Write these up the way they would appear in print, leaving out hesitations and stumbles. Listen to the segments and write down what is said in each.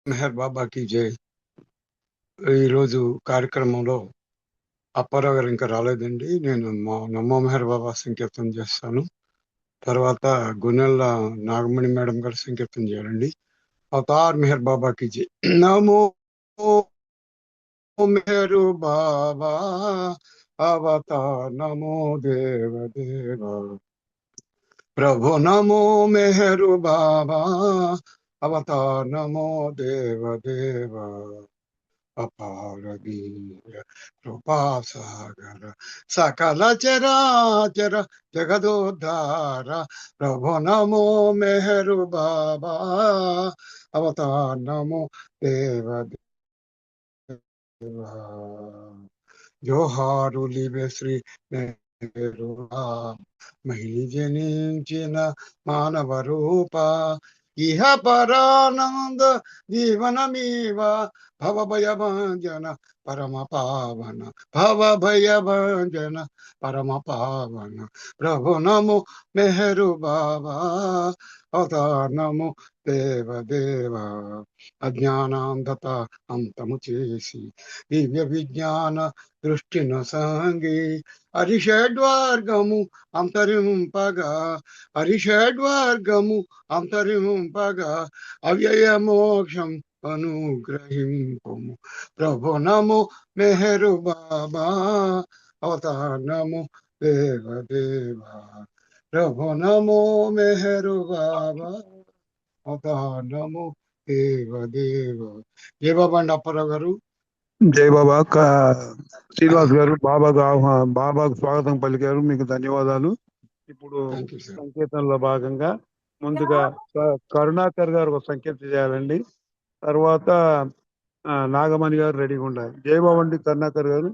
మెహర్ బాబాకి జై. ఈరోజు కార్యక్రమంలో అప్పారావు గారు ఇంకా రాలేదండి. నేను మా నమ్మో మెహర్ బాబా సంకీర్తన చేస్తాను. తర్వాత గునెల్ల నాగమణి మేడం గారు సంకీర్తన చేయాలండి. అవతార్ మెహర్ బాబాకి జై. నమో మెహరు బాబా అవతార్ నమో దేవ దేవ ప్రభు నమో మెహరు బాబా అవతార్ నమో దేవ దేవ అపారదీయ కృపాసాగర సకల చరాచర జగదోద్ధార ప్రభు నమో మెహరు బాబా అవతార్ నమో దేవ దేవ జోహారులివే శ్రీ మెహరుబా మహిళ జనించిన మానవ రూప ఇహ పరానంద జీవనమీవ భవభయభంజన పరమ పావన భవభయభంజన పరమ పావన ప్రభు నమో మెహరు బాబా అవతార్ నమో దేవ దేవ అజ్ఞానాంధత అంతము చేసి దివ్య విజ్ఞాన దృష్టిన సాంగి అరిషడ్వర్గము అంతరింపగా అరిషడ్వర్గము అంతరింపగా అవ్యయ మోక్షం అనుగ్రహింపము ప్రభు నమో మెహరు బాబా అవతార్ నమో దేవ దేవ ప్రభు నమో మెహరు బాబా అవతార్ నమో దేవ దేవ. జయ బాబా అండి అప్పారావు గారు. జై బాబా. శ్రీనివాస్ గారు బాబాకు స్వాగతం పలికారు, మీకు ధన్యవాదాలు. ఇప్పుడు థ్యాంక్ యూ సార్. సంకీర్తనలో భాగంగా ముందుగా కరుణాకర్ గారు ఒక సంకీర్తన చేయాలండి. తర్వాత నాగమణి గారు రెడీగా ఉండాలి. జై బాబా అండి కరుణాకర్ గారు.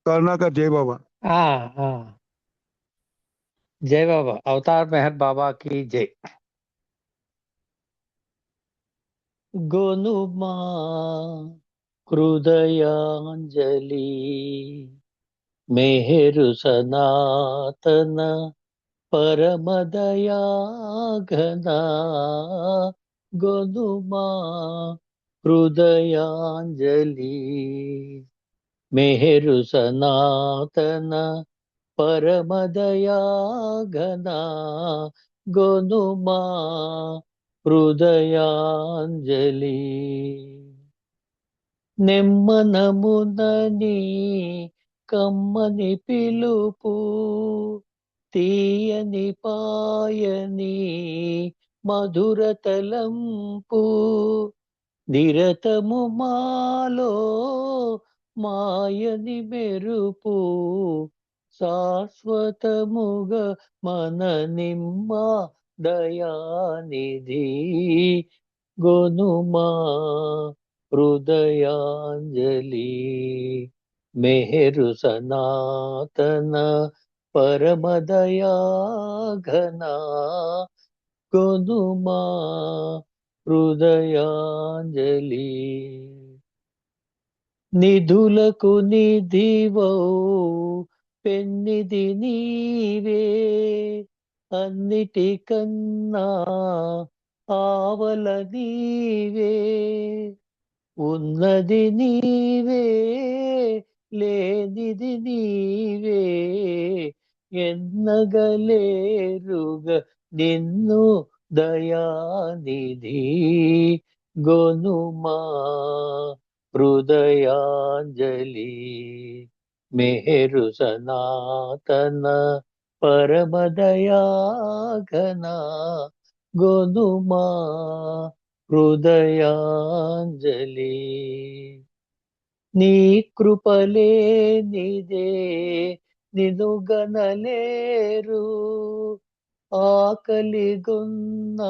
కరుణాకర్ జై బాబా. జై బాబా. అవతార్ మెహర్ బాబా की जय. గోనుమా హృదయాంజలి మెహరు సనాతన పరమదయాఘన గోనుమా హృదయాంజలి మెహరు సనాతన పరమదయాఘన గోనుమా హృదయాంజలి నెమ్మనమునని కమ్మని పిలుపు తీయని పాయని మధుర తలంపు నిరతము మాలో మాయని మెరుపు శాశ్వతముగా మన నిమ్మ దయానిధి గోనుమా హృదయాంజలి మెహరు సనాతన పరమదయాఘన గోనుమా హృదయాంజలి నిధులకు నిధివౌ పెన్నిది నీవే అన్నిటికన్నా ఆవల నీవే ఉన్నది నీవే లేనిది నీవే ఎన్నగలేరుగ నిన్ను దయానిధి గోనుమా హృదయాంజలి మెహరు సనాతన పరమదయాఘన గోనుమా హృదయాంజలి నీ కృపలేనిదే నిను గనలేరు ఆకలిగొన్న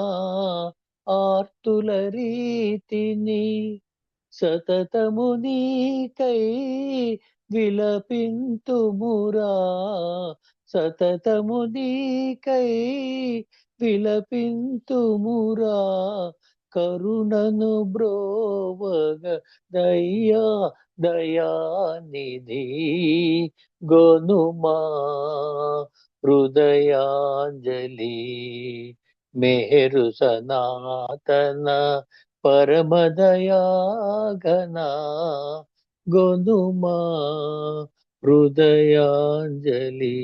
ఆర్తుల రీతిని సతతము నీకై విలపింతుమురా సతతము నీకై విలపింతుమురా కరుణను బ్రోవగ దయ్యా దయానిధి గోనుమా హృదయాంజలి मेहरु सनातन परमदयाघना गोनुमा హృదయాంజలి.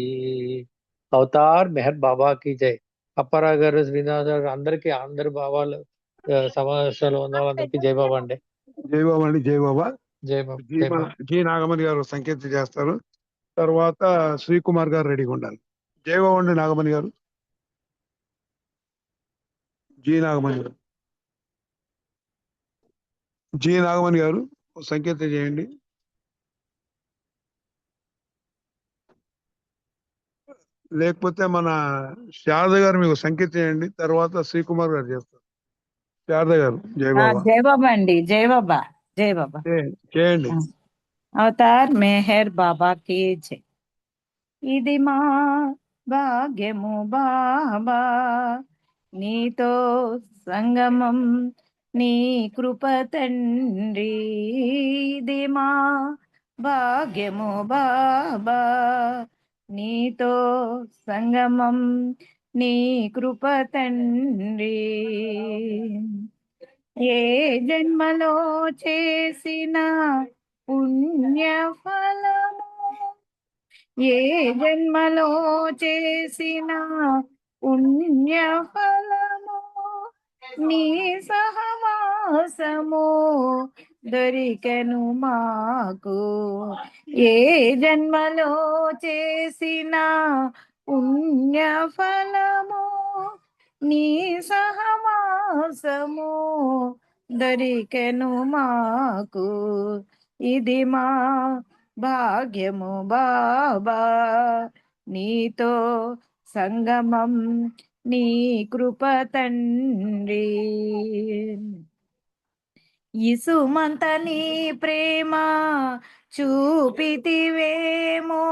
అవతార్ మెహర్ బాబా की జై. అప్పారావు గారు, శ్రీనివాస్ గారు, అందరికి అందరి బాబాలు సమావేశంలో ఉన్న వాళ్ళందరికీ జై బాబా అండి. జై బాబా అండి, జై బాబా. జై బాబా, జై బాబా. జి నాగమణి గారు సంకేతం చేస్తారు. తర్వాత శ్రీకుమార్ గారు రెడీగా ఉండాలి. జై బాబా అండి నాగమణి గారు. జి నాగమణి గారు, జి నాగమణి గారు సంకేతం చేయండి. లేకపోతే మన శారద గారు మీకు సంకేతం చేయండి. తర్వాత శ్రీకుమార్ గారు చేస్తారు. శారద గారు జై బాబా. జై బాబా అండి, జై బాబా, జై బాబా. చేయండి. అవతార్ మెహర్ బాబా కి జై. ఇది మా భాగ్యము బాబా, నీతో సంగమం, నీ కృప తండ్రి. ఇది మా భాగ్యము బాబా, నీతో సంగమం, నీ కృప తండ్రి. ఏ జన్మలో చేసిన పుణ్య ఫలము, ఏ జన్మలో చేసిన పుణ్య ఫలము, నీ సహవాసము దొరికెను మాకు. ఏ జన్మలో చేసిన పుణ్య ఫలము, నీ సహవాసము దొరికెను మాకు. ఇది మా భాగ్యము బాబా, నీతో సంగమం, నీ కృప తండ్రి. ఇసుమంత నీ ప్రేమ చూపితివేమో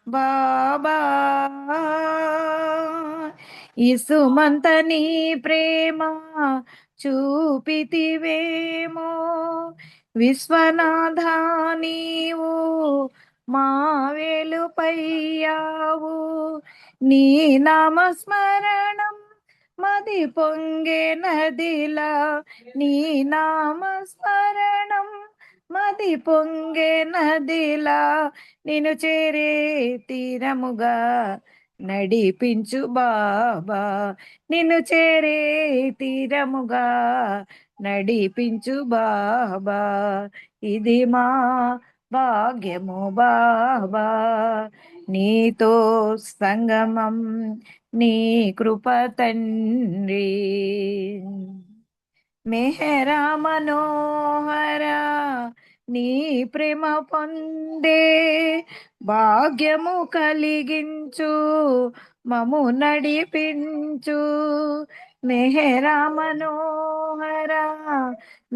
బాబా, ఇసుమంత నీ ప్రేమ చూపితివేమో. విశ్వనాథ నీవు మా వెలుపయ్యావు, నీ నామస్మరణం మది పొంగే నదిలా, నీ నామస్మరణం మది పొంగే నదిలా, నిన్ను చేరే తీరముగా నడిపించు బాబా, నిన్ను చేరే తీరముగా నడిపించు బాబా. ఇది మా భాగ్యము బాబా, నీతో సంగమం, నీ కృప తండ్రి. మెహరా మనోహర నీ ప్రేమ పొందే భాగ్యము కలిగించు, మము నడిపించు. మెహరా మనోహర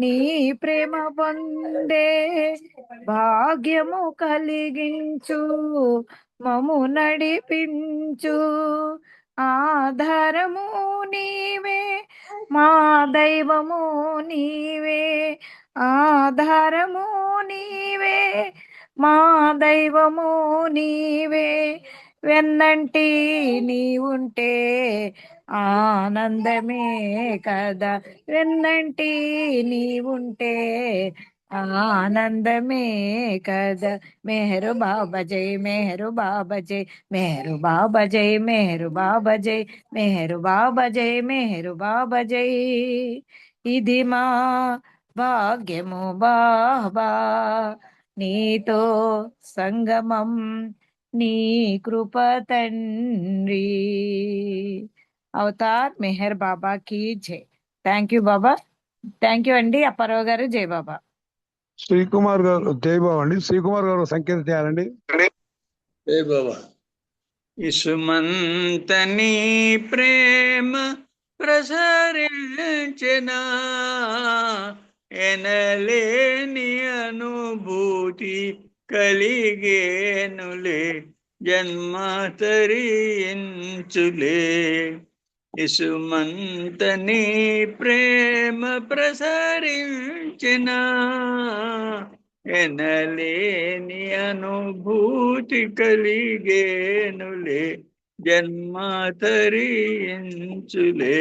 నీ ప్రేమ పొందే భాగ్యము కలిగించు, మము నడిపించు. ఆధారము నీవే, మా దైవము నీవే, ఆధారము నీవే, మా దైవము నీవే. వెన్నంటి నీవుంటే ఆనందమే కదా, వెన్నంటి నీవుంటే ఆనందమే కదా. మెహరు బాబా జై, మెహరు బాబా జై, మెహరు బాబా జై, మెహరు బాబా జై, మెహరు బాబా జై, మెహరు బాబా జై. ఇది మా భాగ్యము బాబా, నీతో సంగమం, నీ కృప తండ్రి. అవతార్ మెహర్ బాబా కి జై. Thank you Baba, thank you అండి. అప్పారావు గారు జై బాబా. శ్రీకుమార్ గారు జై బాబా అండి. శ్రీకుమార్ గారు సంకేతం చేయాలండి. జై బాబా. ఇసుమంతని ప్రేమ ప్రసరించిన ఎనలేని అనుభూతి కలిగేనులే, జన్మ తరించులే. ఇసుమంతని ప్రేమ ప్రసరించిన ఎనలేని అనుభూతి కలిగేనులే, జన్మ తరించులే.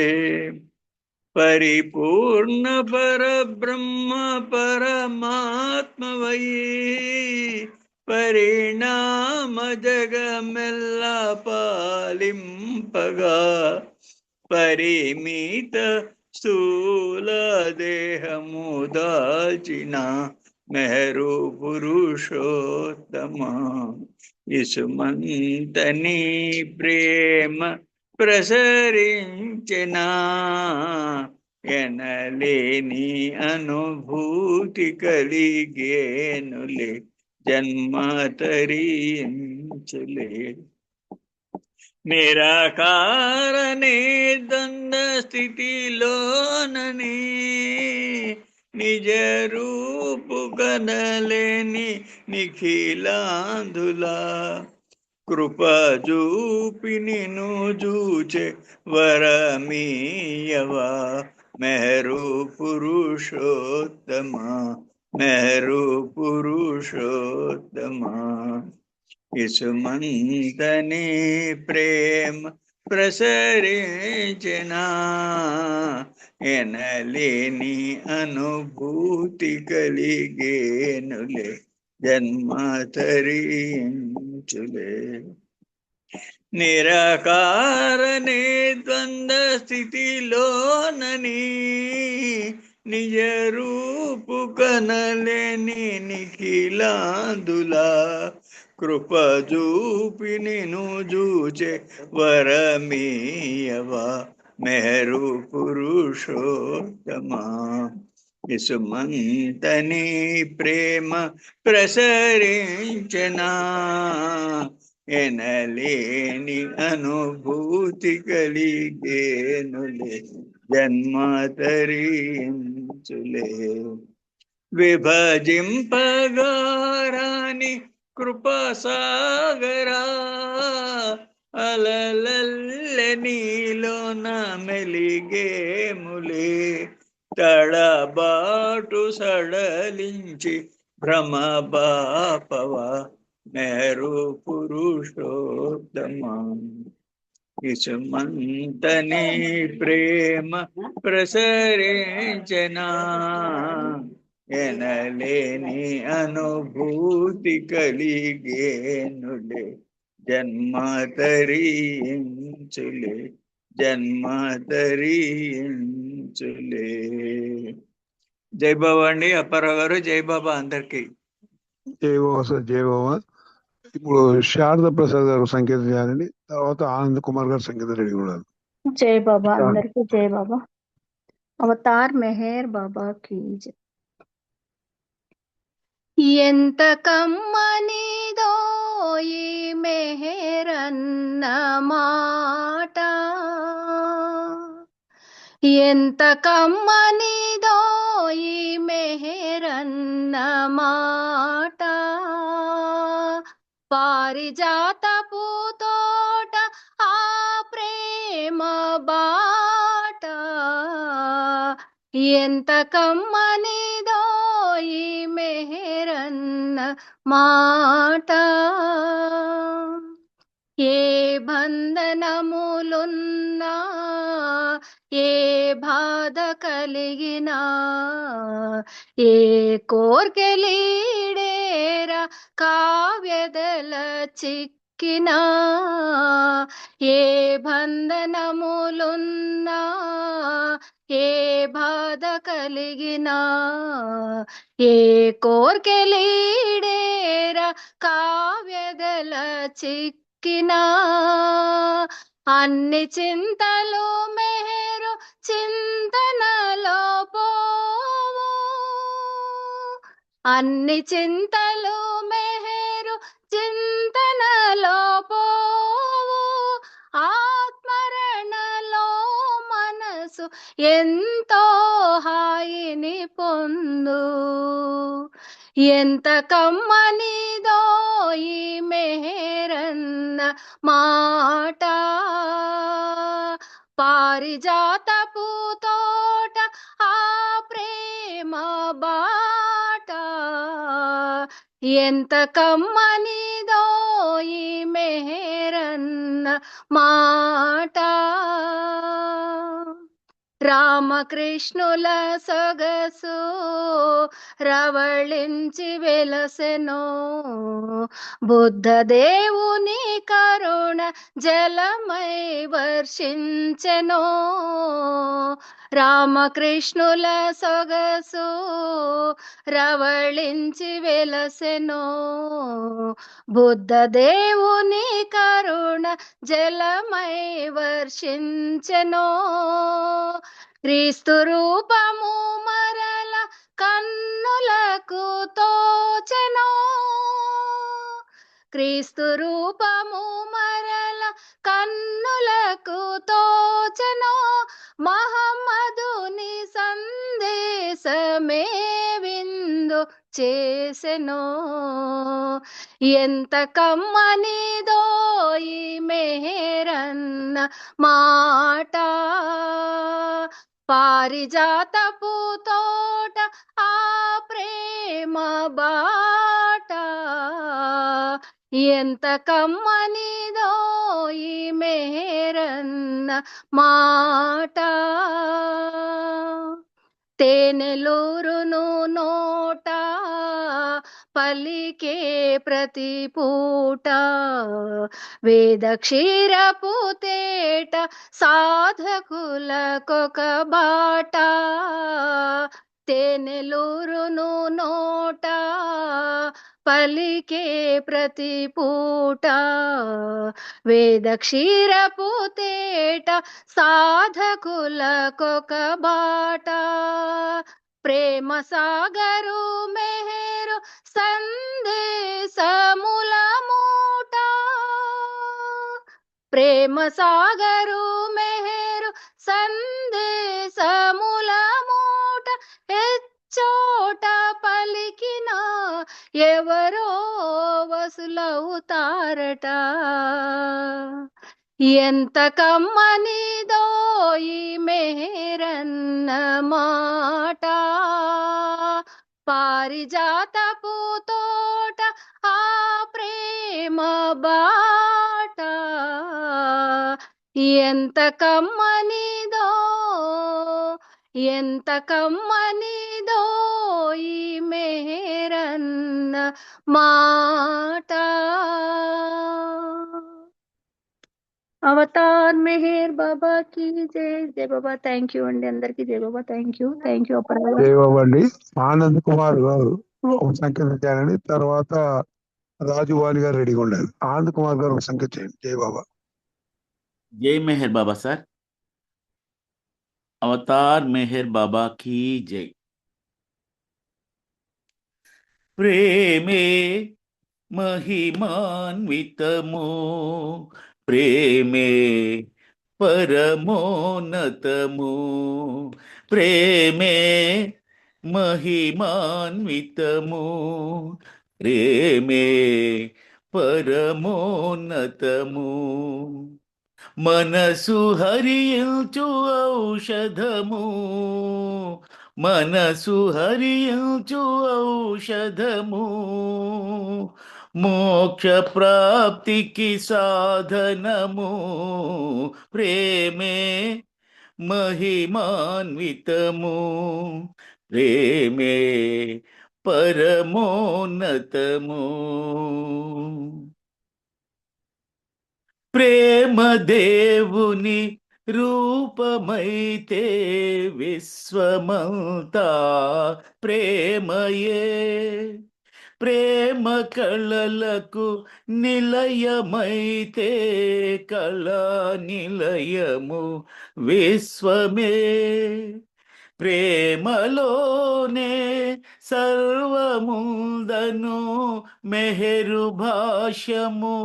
పరిపూర్ణ పరబ్రహ్మ పరమాత్మవై పరిణామ జగమెల్ల పాలింపగా పరిమిత స్థూల దేహము దాల్చిన మెహరు పురుషోత్తమ. ఇసుమంతని ప్రేమ ప్రసరించిన ఎనలేని అనుభూతి కలిగేనులే. జన్మ తరించులే. నిరాకారనే ద్వంద్వ స్థితిలోనని నిజ రూపు కనలేని నిఖిలాంధులా కృప చూపి నిన్ను చూచే వరమీయవా మెహరు పురుషోత్తమ. మెహరు పురుషోత్తమ. ఇసుమంతని ప్రేమ ప్రసరించిన ఎనలేని అనుభూతి కలిగేనులే. జన్మ తరించులే. నిరాకారనే ద్వంద్వ స్థితిలోనని నిజ రూపు కనలేని నిఖిలాందులా కృప చూపి నిన్ను చూచే వరమీయవా మెహరు పురుషోత్తమ. ఇసుమంతని ప్రేమ ప్రసరించిన ఎనలేని అనుభూతి కలిగేనులే. జన్మ తరించులే. విభజింపగారాని కృపాసాగరా అలలల్లె నీలోన మెలిగేములే. తడబాటు సడలించి భ్రమ బాపవా మెహరు పురుషోత్తమ. ఇసుమంతని ప్రేమ ప్రసరించిన ఎనలేని అనుభూతి కలిగేనులే. జన్మ తరించులే. జన్మ తరించులే. జై బాబా అండి. అప్పారావు గారు. జై బాబా అందరికి. జై బాబా సార్, జై బాబా. ఇప్పుడు శారద ప్రసాద్ గారు సంకేతం చేయాలండి. తర్వాత ఆనంద్ కుమార్ గారు సంకేతం రెడీ ఉన్నారు. జై బాబా అందరికి. జై బాబా. అవతార్ మెహర్ బాబా की जय. ఎంత కమ్మనిదో ఈ మెహరన్న మాట, ఎంత కమ్మనిదో ఈ మెహరన్న మాట. పారిజాతపు తోట ఆ ప్రేమ బాట, ఎంత కమ్మనిదో ఈ మెహరన్న మాట. ఏ బంధనములున్నా ఏ బాధ కలిగినా ఏ కోర్కెలీడేరా కావ్యదల చిక్కినా, ఏ బంధనములున్నా ఏ బాధ కలిగినా ఏ కోర్కెలీడేరా కావ్యదల చిక్కినా, అన్ని చింతలు మెహరు చింతనలో పోవు, అన్ని చింతలు మెహరు చింతనలో పోవు. ఆత్మరణలో మనసు ఎంతో హాయిని పొందు, ఎంత కమ్మనిదో ఈ మెహరన్న మాట. పారిజాతపు తోట ఆ ప్రేమ బాట, ఎంత కమ్మనిదో ఈ మెహరన్న మాట రామకృష్ణుల సొగసు రవళించి వెలసెను బుద్ధదేవుని కరుణ జలమై వర్షించెను రామకృష్ణుల సొగసు రవళించి వెలసెను బుద్ధదేవుని కరుణ జలమై వర్షించెను క్రీస్తు రూపము మరల కన్నులకు తోచెను క్రీస్తు రూపము మరల కన్నులకు తోచెను మహమ్మదుని సందేశమే విందు చేసెను ఎంత కమ్మనిదో ఈ మెహరన్న మాట పారిజాతపు తోట ఆ ప్రేమ బాట ఎంత కమ్మనిదో ఈ మెహరన్న మాట తేనెలూరును నోట పలికే ప్రతి పూట వేద క్షీరపు తేట సాధకులకొక బాట తేనెలూరును నోట పలికే ప్రతి పూట వేద క్షీరపు తేట సాధకులకొక బాట ప్రేమ సాగరు మెహరు సందేశముల మూట ప్రేమ సాగరు మెహరు సందేశముల మూట చోట పలికిన ఎవరో వసులవుతారట ఎంత కమ్మనిదో ఈ మెహరన్న మాట పారిజాతపు తోట ఆ ప్రేమ బాట ఎంత కమ్మనిదో ఎంత కమ్మనిదో ఈ మెహరన్న మాట అవతార్ మెహర్ బాబా కి జై జై బాబా థ్యాంక్ యూ అండి అందరికి జై బాబా థ్యాంక్ యూ అపరాధ జయబాబండి ఆనంద్ కుమార్ గారు ఒక సంకేతం చేయాలండి. తర్వాత రాజువాలి గారు రెడీగా ఉండాలి. ఆనంద్ కుమార్ గారు ఒక సంకేతం చేయండి. జై బాబా. जय मेहर बाबा सर। अवतार मेहर बाबा की जय। प्रेमे महिमान्वितमो प्रेमे परमोन्नतमो प्रेमे महिमान्वितमो प्रेमे परमोन्नतमो మనసు హరించు ఔషధము మనసు హరించు ఔషధము మోక్ష ప్రాప్తికి సాధనము ప్రేమే మహిమాన్వితము ప్రేమే పరమోన్నతము ప్రేమ దేవుని రూపమైతే విశ్వమంతా ప్రేమయే ప్రేమ కళలకు నిలయమైతే కళా నిలయము విశ్వమే ప్రేమలోనే సర్వముందను మెహరు భాష్యము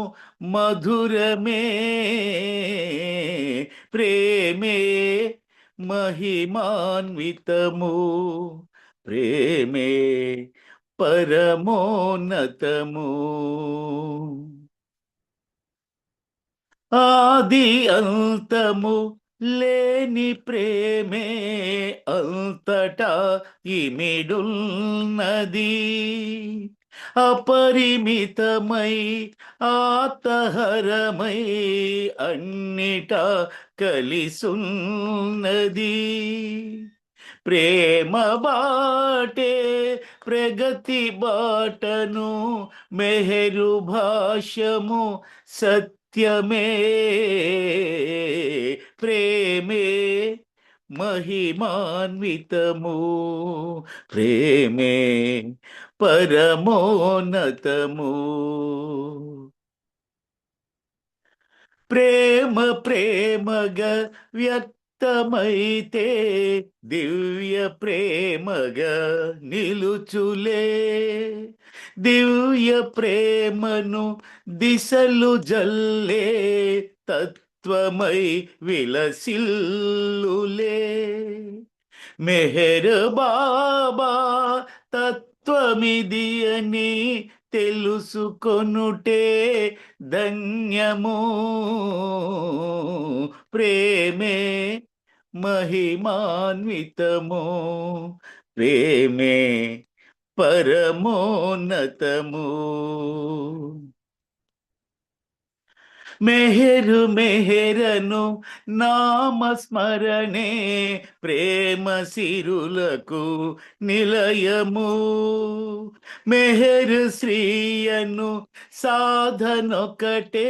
మధురమే ప్రేమే మహిమాన్వితము ప్రేమే పరమోన్నతము ఆది అంతము లేని ప్రేమే అంతటా ఇమిడున్నది అపరిమితమై ఆతహరమై అన్నిటా కలిసున్నది. ప్రేమ బాటే ప్రగతి బాటను మెహరు భాష్యము సత్యమే. ప్రేమే మహిమాన్వితము, ప్రేమే పరమోన్నతము. ప్రేమ ప్రేమగా వ్యక్తమైతే దివ్య ప్రేమగా నిలుచులే. దివ్య ప్రేమను దిశలు జల్లే తత్వమై విలసిల్లులే. మెహర్ బాబా తత్వమిది అని తెలుసుకొనుటే ధన్యము. ప్రేమే మహిమాన్వితము, ప్రేమే పరమోన్నతము. మెహరు మెహరను నామస్మరణే ప్రేమ సిరులకు నిలయము. మెహరు శ్రీయను సాధనొకటే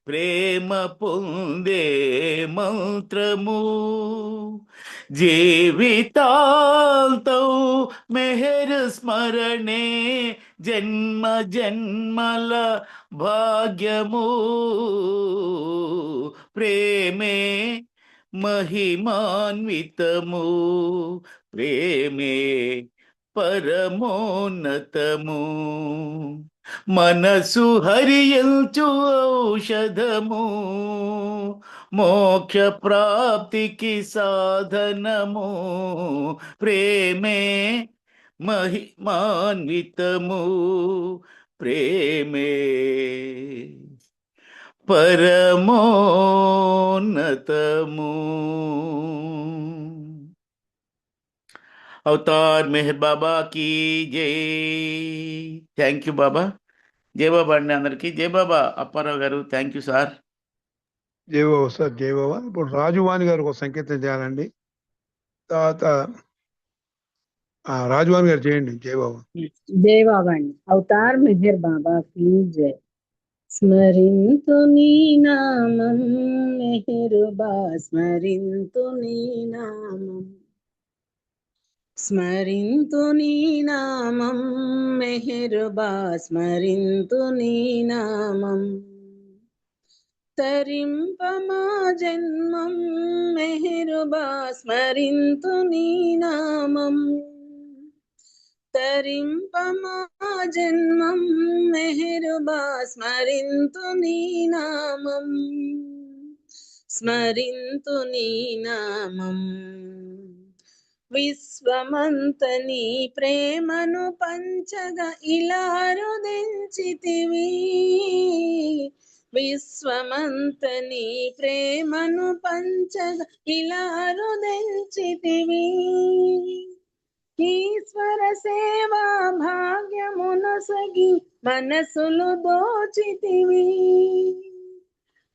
ప్రేమ పొందే మంత్రము. జీవితాంతం మెహరు స్మరణే జన్మ జన్మల భాగ్యము. ప్రేమే మహిమాన్వితము, ప్రేమే పరమోన్నతము. మనసు హరించు ఔషధము, మోక్ష ప్రాప్తికి సాధనము. ప్రేమే మహిమాన్వితము, ప్రేమే పరమోన్నతము. అవతార్ మెహర్ బాబా की జై. థ్యాంక్ యూ బాబా. జై బాబా అండి అందరికీ. జై బాబా. అప్పారావు గారు థ్యాంక్ యూ సార్. జై బాబా సార్, జై బాబా. ఇప్పుడు రాజువాణి గారికి ఒక సంకేతం చేయాలండి. తర్వాత రాజువాణి గారు చేయండి. జై బాబా. జై బాబా అండి. అవతార్ మెహర్ బాబా की జై. స్మరింతు నీ నామం మెహరుబా, స్మరింతు నీ నామం, స్మరింతు నీ నామం మెహరుబా, స్మరింతు నీ నామం. తరింపమా జన్మం మెహరుబా, స్మరింతు నీ నామం. తరింపమా జన్మం మెహరుబా, స్మరింతు నీ నామం, స్మరింతు నీ నామం. విశ్వమంత నీ ప్రేమను పంచగా ఇలా రుదించితివి. విశ్వమంత నీ ప్రేమను పంచగా ఇలా రుదించితివి. ఈశ్వర సేవా భాగ్యమునొసగి మనసులు దోచితివి.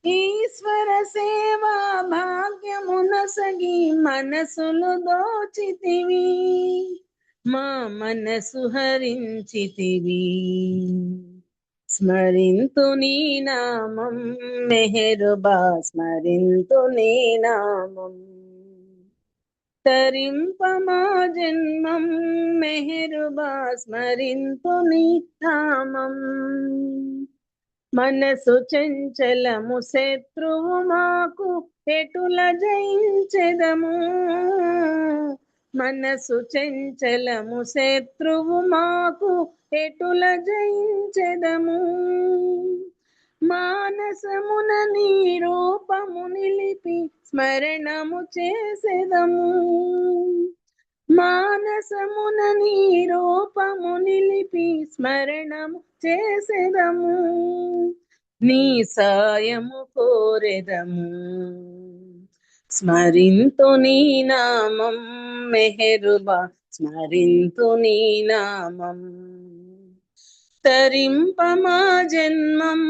ఈశ్వర సేవా భాగ్యమునొసగి మనసులు దోచితివి. మా మనసు హరించితివి. స్మరింతు నీ నామం మెహరుబా, స్మరింతు నీ నామం. తరింపమా జన్మం మెహరుబా, స్మరింతు నీ నామం. మనసు చంచలము శత్రువు మాకు ఎటుల జయించెదము. మనసు చంచలము శత్రువు మాకు ఎటుల జయించెదము. మానసమున నీ రూపము నిలిపి స్మరణము చేసెదము. మానసమున నీ రూపము నిలిపి స్మరణము చేసెదము. నీ సాయము కోరెదము. స్మరింతు నీ నామం మెహరుబా, స్మరింతు నీ నామం. తరింపమా జన్మం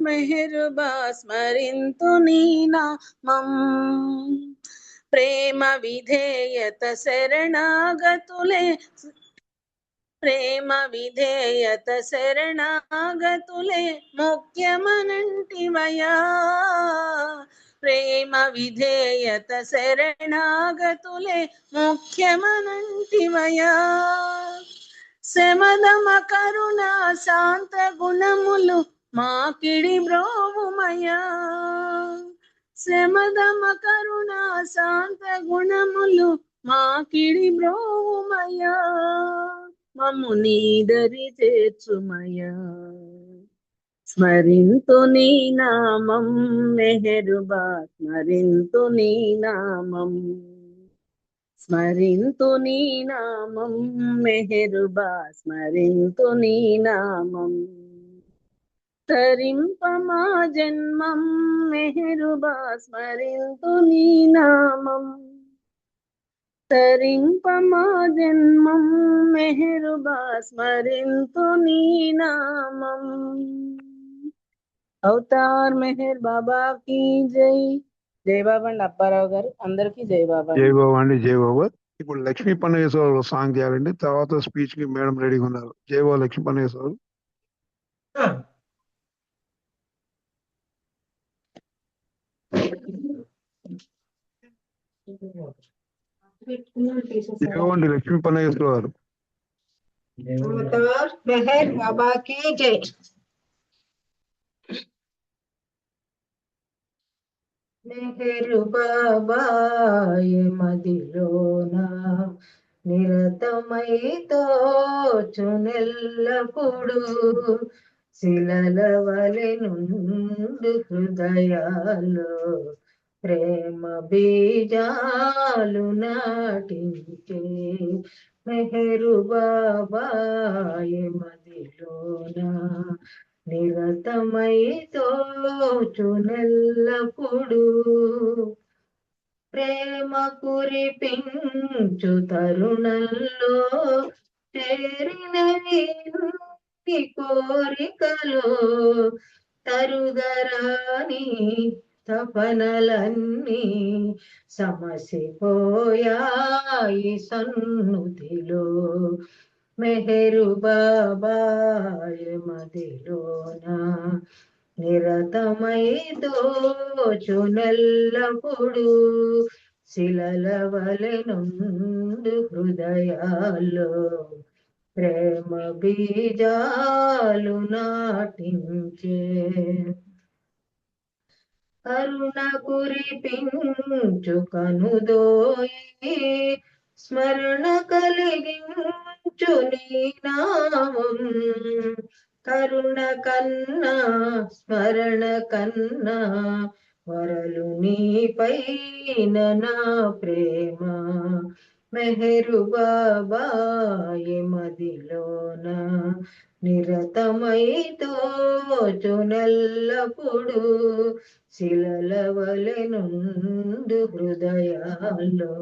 మెహరుబా స్మరింతు నీ నామం ప్రేమ విధేయత శరణాగతులే ప్రేమ విధేయత శరణాగతులే ముఖ్యమనంటివయా ప్రేమ విధేయత శరణాగతులే ముఖ్యమనంటివయా శమదమ కరుణ శాంత గుణములు మాకిడి బ్రోవుమయా శమదమ కరుణ శాంత గుణములు మాకిడి బ్రోవుమయా మమ్ము నీదరి చేర్చుమయా స్మరింతు నీ నామం మెహరుబా స్మరింతు నీ నామం స్మరింతు నీ నామం మెహరుబా స్మరింతు నీ నామం తరింపమా జన్మం మెహరుబా స్మరింతు నీ నామం తరింపమా జన్మం మెహరుబా స్మరింతు నీ నామం అవతార్ మెహర్ బాబా की జై జై బాబా అండి అప్పారావు గారు అందరికీ జై బాబా జై బాబా అండి, జై బాబా. ఇప్పుడు లక్ష్మీ పన్నగేశ్వర సాంగ్ చేయాలండి. తర్వాత స్పీచ్ కి మేడం రెడీగా ఉన్నారు. జై బాబా లక్ష్మీ పన్నగేశ్వర. ఇదిగోండి లక్ష్మీ పన్నగేశ్వర గారు. అవతార్ మెహర్ బాబా की जय మెహరు బాబాయ్ మదిలోన నిరతమై తోచునెల్లప్పుడు శిలల వలె నుండు హృదయాల్లో ప్రేమ బీజాలు నాటించే మెహరు బాబాయ్ మదిలోన నిరతమై తోచునెల్లప్పుడు ప్రేమ కురిపించు తరుణంలో చేరినవి నీ కోరికలో తరుగరాని తపనలన్నీ సమసిపోయాయి సన్నుతిలో మెహరు బాబాయ్ మదిలోన నిరతమై దోచునెల్లప్పుడు శిలల వలె నుండు హృదయాల్లో ప్రేమ బీజాలు నాటించే కరుణ కురిపించు కనుదోయి స్మరణ కలిగించు నీ నామం కరుణ కన్నా స్మరణ కన్నా వరలు నీపైన నా ప్రేమ మెహరు బాబాయ్ మదిలోన నిరతమై తోచునెల్లప్పుడు శిలల వలె నుండు హృదయాల్లో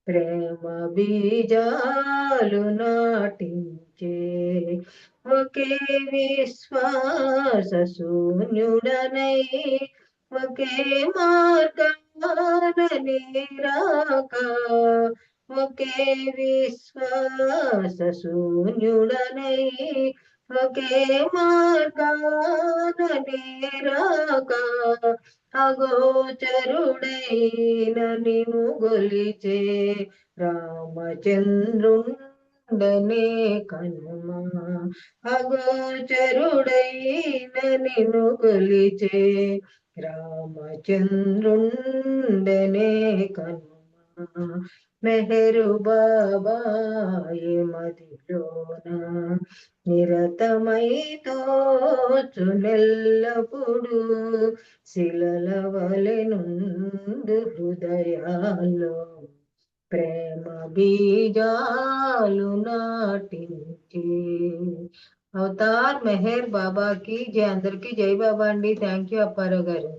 ప్రేమ బీజాలు నాటించే ఒకే విశ్వాస శూన్యుడనై ఒకే మార్గాననే రాక ఒకే విశ్వాస శూన్యుడనై ఒకే మార్గాననే రాక అగోచరుడైన నిను గొలిచే రామచంద్రుండనే కనుమా అగోచరుడైన నిను గొలిచే రామచంద్రుండనే కనుమా మెహరు బాబాయ్ మదిలోన నిరతమై తోచునెల్లప్పుడు శిలల వలె నుండు హృదయాల్లో ప్రేమ బీజాలు నాటించే అవతార్ మెహర్ బాబాకి జై అందరికి జై బాబా అండి. థ్యాంక్ యూ అప్పారావు గారు.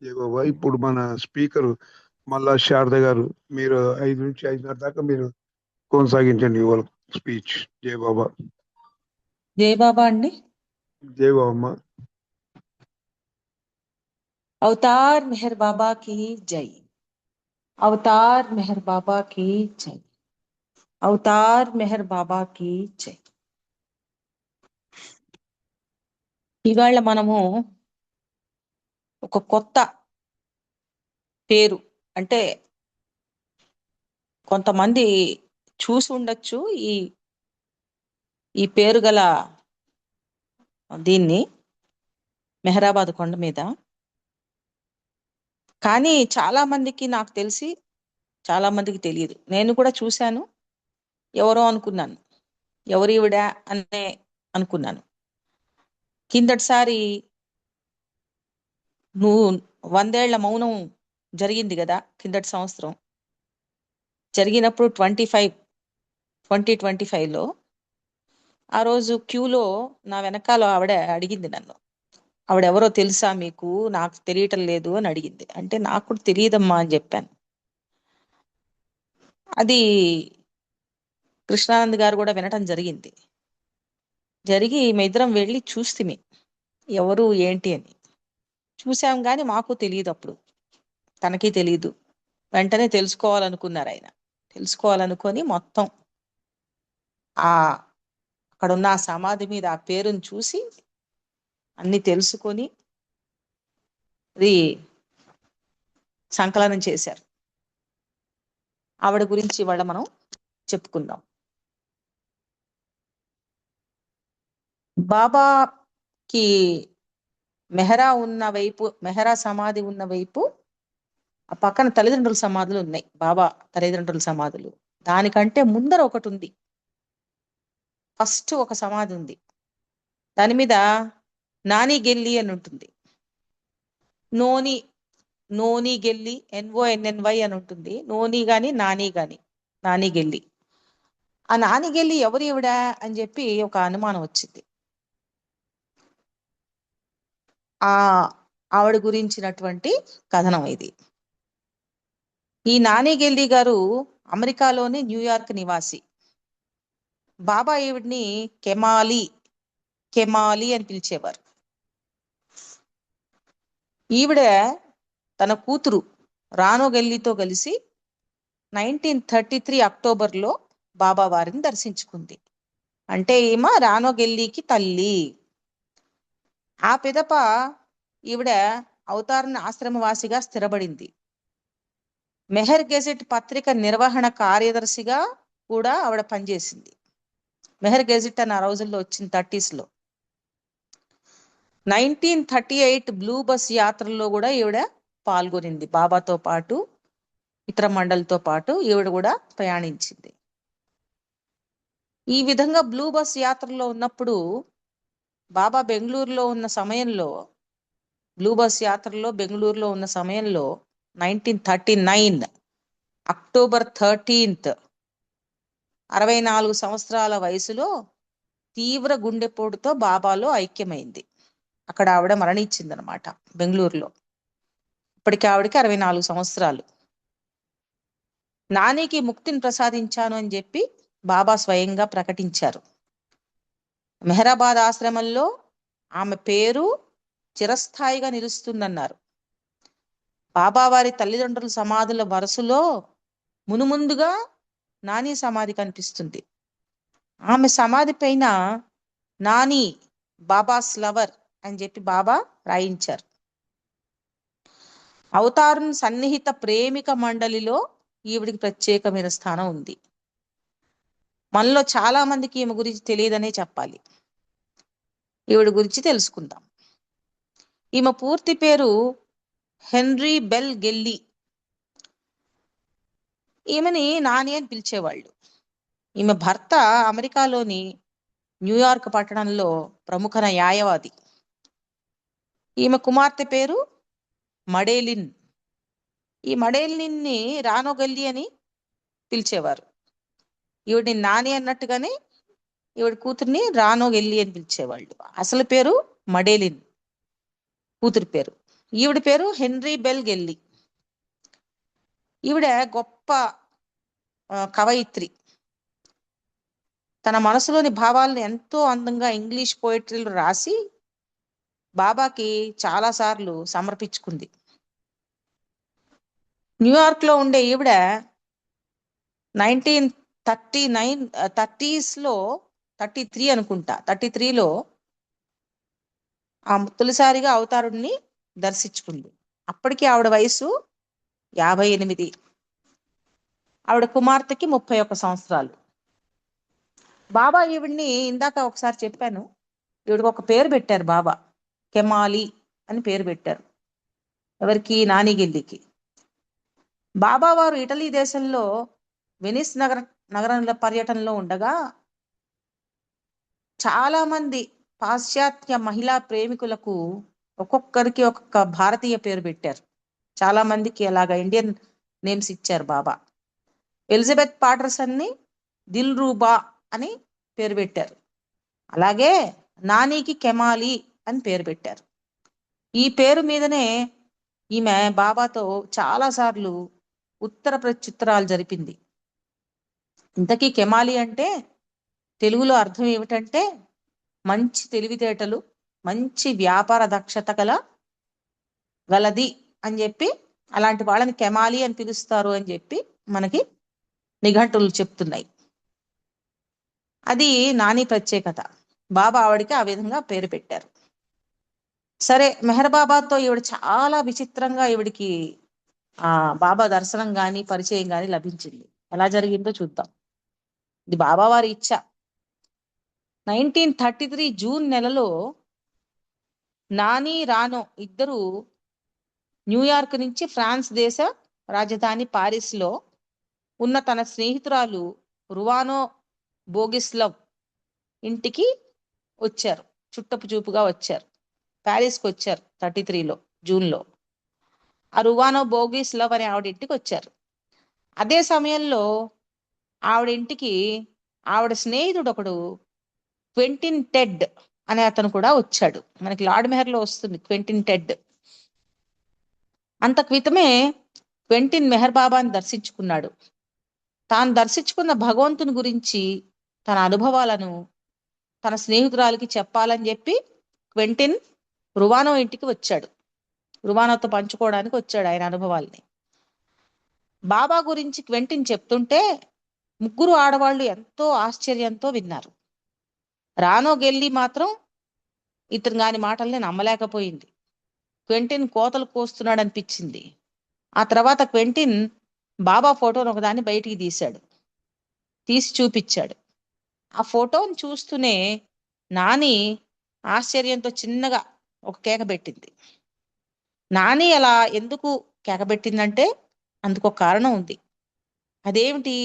జై బాబా. ఇప్పుడు మన స్పీకర్ మల్లా శారద గారు, మీరు 5 నుంచి 5:30 దాకా మీరు కొనసాగించండి యువర్ స్పీచ్. జై బాబా. జై బాబా అండి. జై బాబమ్మ. అవతార్ మెహర్ బాబా की जय. అవతార్ మెహర్ బాబా की जय. అవతార్ మెహర్ బాబా की जय. ఇవాళ మనము ఒక కొత్త పేరు, అంటే కొంతమంది చూసి ఉండొచ్చు ఈ ఈ పేరు గల దీన్ని మెహరాబాద్ కొండ మీద. కానీ చాలా మందికి, నాకు తెలిసి చాలా మందికి తెలియదు. నేను కూడా చూశాను, ఎవరో అనుకున్నాను, ఎవరు ఈవిడ అనే అనుకున్నాను. కిందటిసారి నువ్వు 100 ఏళ్ల మౌనం జరిగింది కదా, కిందటి సంవత్సరం జరిగినప్పుడు 2025లో ఆ రోజు క్యూలో నా వెనకాల ఆవిడ అడిగింది నన్ను, ఆవిడెవరో తెలుసా మీకు, నాకు తెలియటం లేదు అని అడిగింది. అంటే నాకు కూడా తెలియదమ్మా అని చెప్పాను. అది కృష్ణానంద్ గారు కూడా వినటం జరిగింది. జరిగి మేమిద్దరం వెళ్ళి చూస్తిమి ఎవరు ఏంటి అని. చూసాం కానీ మాకు తెలియదు, అప్పుడు తనకి తెలియదు. వెంటనే తెలుసుకోవాలనుకున్నారు ఆయన. తెలుసుకోవాలనుకొని మొత్తం అక్కడున్న ఆ సమాధి మీద ఆ పేరుని చూసి అన్ని తెలుసుకొని అది సంకలనం చేశారు. ఆవిడ గురించి ఇవాళ మనం చెప్పుకుందాం. బాబాకి మెహరా సమాధి ఉన్న వైపు ఆ పక్కన తల్లిదండ్రుల సమాధులు ఉన్నాయి. బాబా తల్లిదండ్రుల సమాధులు. దానికంటే ముందర ఒకటి ఉంది, ఫస్ట్ ఒక సమాధి ఉంది. దాని మీద నాని గెల్లి అని ఉంటుంది. నోని గెల్లి, NONNY అని ఉంటుంది. నోని గాని నాని గాని, నాని గెల్లి. ఆ నాని గెల్లి ఎవరు ఈవిడ అని చెప్పి ఒక అనుమానం వచ్చింది. ఆవిడ గురించినటువంటి కథనం ఇది. ఈ నాని గెల్లి గారు అమెరికాలోని న్యూయార్క్ నివాసి. బాబా ఈవిడ్ని కెమాలి అని పిలిచేవారు. ఈవిడ తన కూతురు రానో గెల్లితో కలిసి 1933 అక్టోబర్లో బాబా వారిని దర్శించుకుంది. అంటే ఈమె రానో గెల్లికి తల్లి. ఆ పిదప ఈవిడ అవతారణ ఆశ్రమవాసిగా స్థిరపడింది. మెహర్ గెజెట్ పత్రిక నిర్వహణ కార్యదర్శిగా కూడా ఆవిడ పనిచేసింది. మెహర్ గెజెట్ అని ఆ రోజుల్లో వచ్చింది 30s. 1938 బ్లూ బస్ యాత్రల్లో కూడా ఈవిడ పాల్గొనింది. బాబాతో పాటు ఇతర మండలితో పాటు ఈవిడ కూడా ప్రయాణించింది. ఈ విధంగా బ్లూ బస్ యాత్రలో ఉన్నప్పుడు బాబా బెంగళూరులో ఉన్న సమయంలో, బ్లూ బస్ యాత్రలో బెంగళూరులో ఉన్న సమయంలో 1939 అక్టోబర్ 13 64 సంవత్సరాల వయసులో తీవ్ర గుండెపోటుతో బాబాలో ఐక్యమైంది. అక్కడ ఆవిడ మరణించిందనమాట, బెంగళూరులో. ఇప్పటికి ఆవిడకి 64 సంవత్సరాలు. నానికి ముక్తిని ప్రసాదించాను అని చెప్పి బాబా స్వయంగా ప్రకటించారు. మెహరాబాద్ ఆశ్రమంలో ఆమె పేరు చిరస్థాయిగా నిలుస్తుందన్నారు. బాబా వారి తల్లిదండ్రుల సమాధుల వరుసలో మునుముందుగా నాని సమాధి కనిపిస్తుంది. ఆమె సమాధి పైన నాని బాబాస్ లవర్ అని చెప్పి బాబా రాయించారు. అవతారం సన్నిహిత ప్రేమిక మండలిలో ఈవిడికి ప్రత్యేకమైన స్థానం ఉంది. మనలో చాలా మందికి ఈమె గురించి తెలియదనే చెప్పాలి. ఈవిడ గురించి తెలుసుకుందాం. ఈమె పూర్తి పేరు హెన్రీ బెల్ గెల్లి. ఈమెని నాని అని పిలిచేవాళ్ళు. ఈమె భర్త అమెరికాలోని న్యూయార్క్ పట్టణంలో ప్రముఖ న్యాయవాది. ఈమె కుమార్తె పేరు మడేలిన్. ఈ మడేలిన్ని రానో గెల్లి అని పిలిచేవారు. ఈవిడిని నాని అన్నట్టుగానే ఈవిడ కూతుర్ని రానో గెల్లి అని పిలిచేవాళ్ళు. అసలు పేరు మడేలిన్, కూతురు పేరు. ఈవిడ పేరు హెన్రీ బెల్ గెల్లి. ఈవిడ గొప్ప కవయిత్రి. తన మనసులోని భావాలను ఎంతో అందంగా ఇంగ్లీష్ పోయిటరీలు రాసి బాబాకి చాలాసార్లు సమర్పించుకుంది. న్యూయార్క్ లో ఉండే ఈవిడ 1939 33 అనుకుంటా, 33లో ఆ తొలిసారిగా అవతారుడిని దర్శించుకుంది. అప్పటికి ఆవిడ వయసు 58. ఆవిడ కుమార్తెకి 31 సంవత్సరాలు. బాబా ఈవిడ్ని ఇందాక ఒకసారి చెప్పాను, ఈవిడికి ఒక పేరు పెట్టారు బాబా, కెమాలి అని పేరు పెట్టారు. ఎవరికి? నానిగిల్లికి. బాబా వారు ఇటలీ దేశంలో వెనిస్ నగరంలో పర్యటనలో ఉండగా చాలా మంది పాశ్చాత్య మహిళా ప్రేమికులకు ఒక్కొక్కరికి ఒక్కొక్క భారతీయ పేరు పెట్టారు. చాలా మందికి అలాగా ఇండియన్ నేమ్స్ ఇచ్చారు బాబా. ఎలిజబెత్ పాటర్సన్ని దిల్ రూబా అని పేరు పెట్టారు. అలాగే నానికి కెమాలి అని పేరు పెట్టారు. ఈ పేరు మీదనే ఈమె బాబాతో చాలాసార్లు ఉత్తర ప్రత్యుత్తరాలు జరిపింది. ఇంతకీ కెమాలి అంటే తెలుగులో అర్థం ఏమిటంటే మంచి తెలివితేటలు, మంచి వ్యాపార దక్షత గలది అని చెప్పి, అలాంటి వాళ్ళని కెమాలి అని పిలుస్తారు అని చెప్పి మనకి నిఘంటువులు చెప్తున్నాయి. అది నాని ప్రత్యేకత. బాబా ఆవిడికి ఆ విధంగా పేరు పెట్టారు. సరే, మెహర్ బాబాతో ఈవిడ చాలా విచిత్రంగా ఈవిడికి బాబా దర్శనం కానీ పరిచయం కానీ లభించింది. ఎలా జరిగిందో చూద్దాం. ఇది బాబా వారి ఇచ్చ. 1933 జూన్ నెలలో నాని రానో ఇద్దరు న్యూయార్క్ నుంచి ఫ్రాన్స్ దేశ రాజధాని పారిస్ లో ఉన్న తన స్నేహితురాలు రువానో బోగిస్లవ్ ఇంటికి వచ్చారు. చుట్టపు చూపుగా వచ్చారు. ప్యారిస్కి వచ్చారు 33లో జూన్లో. ఆ రువానో బోగిస్లవ్ అనే ఆవిడ ఇంటికి వచ్చారు. అదే సమయంలో ఆవిడ ఇంటికి ఆవిడ స్నేహితుడు ఒకడు క్వెంటిన్ టెడ్ అనే అతను కూడా వచ్చాడు. మనకి లార్డ్ మెహర్లో వస్తుంది క్వెంటిన్ టెడ్. అంత క్రితమే క్వెంటిన్ మెహర్ బాబాని దర్శించుకున్నాడు. తాను దర్శించుకున్న భగవంతుని గురించి తన అనుభవాలను తన స్నేహితురాలకి చెప్పాలని చెప్పి క్వెంటిన్ రువానో ఇంటికి వచ్చాడు. రువానోతో పంచుకోవడానికి వచ్చాడు ఆయన అనుభవాల్ని. బాబా గురించి క్వెంటిన్ చెప్తుంటే ముగ్గురు ఆడవాళ్ళు ఎంతో ఆశ్చర్యంతో విన్నారు. రానో గెల్లి మాత్రం ఇతను గాని మాటల్ని నమ్మలేకపోయింది. క్వెంటిన్ కోతలు కోస్తున్నాడు అనిపించింది. ఆ తర్వాత క్వెంటిన్ బాబా ఫోటోను ఒకదాన్ని బయటికి తీసి చూపించాడు. ఆ ఫోటోని చూస్తూనే నాని ఆశ్చర్యంతో చిన్నగా ఒక కేక పెట్టింది. నాని అలా ఎందుకు కేక పెట్టిందంటే అందుకు ఒక కారణం ఉంది. అదేమిటి?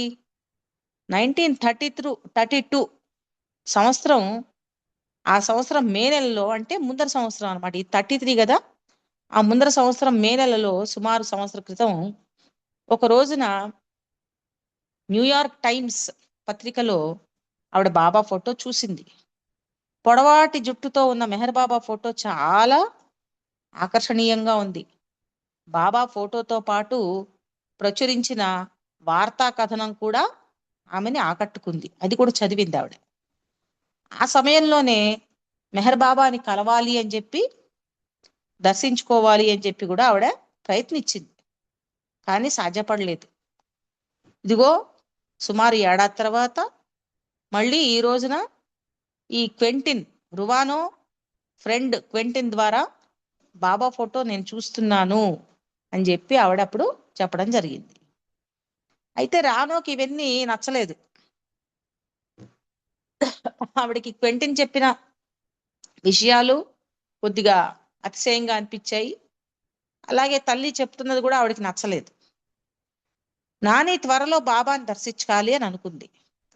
1932 సంవత్సరం, ఆ సంవత్సరం మే నెలలో, అంటే ముందర సంవత్సరం అనమాట. ఈ 33 కదా, ఆ ముందర సంవత్సరం మే నెలలో సుమారు సంవత్సరం క్రితం ఒక రోజున న్యూయార్క్ టైమ్స్ పత్రికలో ఆవిడ బాబా ఫోటో చూసింది. పొడవాటి జుట్టుతో ఉన్న మెహర్ బాబా ఫోటో చాలా ఆకర్షణీయంగా ఉంది. బాబా ఫోటోతో పాటు ప్రచురించిన వార్తా కథనం కూడా ఆమెని ఆకట్టుకుంది. అది కూడా చదివింది ఆవిడ. ఆ సమయంలోనే మెహర్ బాబాని కలవాలి అని చెప్పి, దర్శించుకోవాలి అని చెప్పి కూడా ఆవిడ ప్రయత్నించింది. కానీ సాధ్యపడలేదు. ఇదిగో సుమారు ఏడాది తర్వాత మళ్ళీ ఈ రోజున ఈ క్వెంటిన్, రువానో ఫ్రెండ్ క్వెంటిన్ ద్వారా బాబా ఫోటో నేను చూస్తున్నాను అని చెప్పి ఆవిడప్పుడు చెప్పడం జరిగింది. అయితే రానోకి ఇవన్నీ నచ్చలేదు. ఆవిడకి క్వెంటిన్ చెప్పిన విషయాలు కొద్దిగా అతిశయంగా అనిపించాయి. అలాగే తల్లి చెప్తున్నది కూడా ఆవిడకి నచ్చలేదు. నాని త్వరలో బాబాని దర్శించాలి అని అనుకుంది.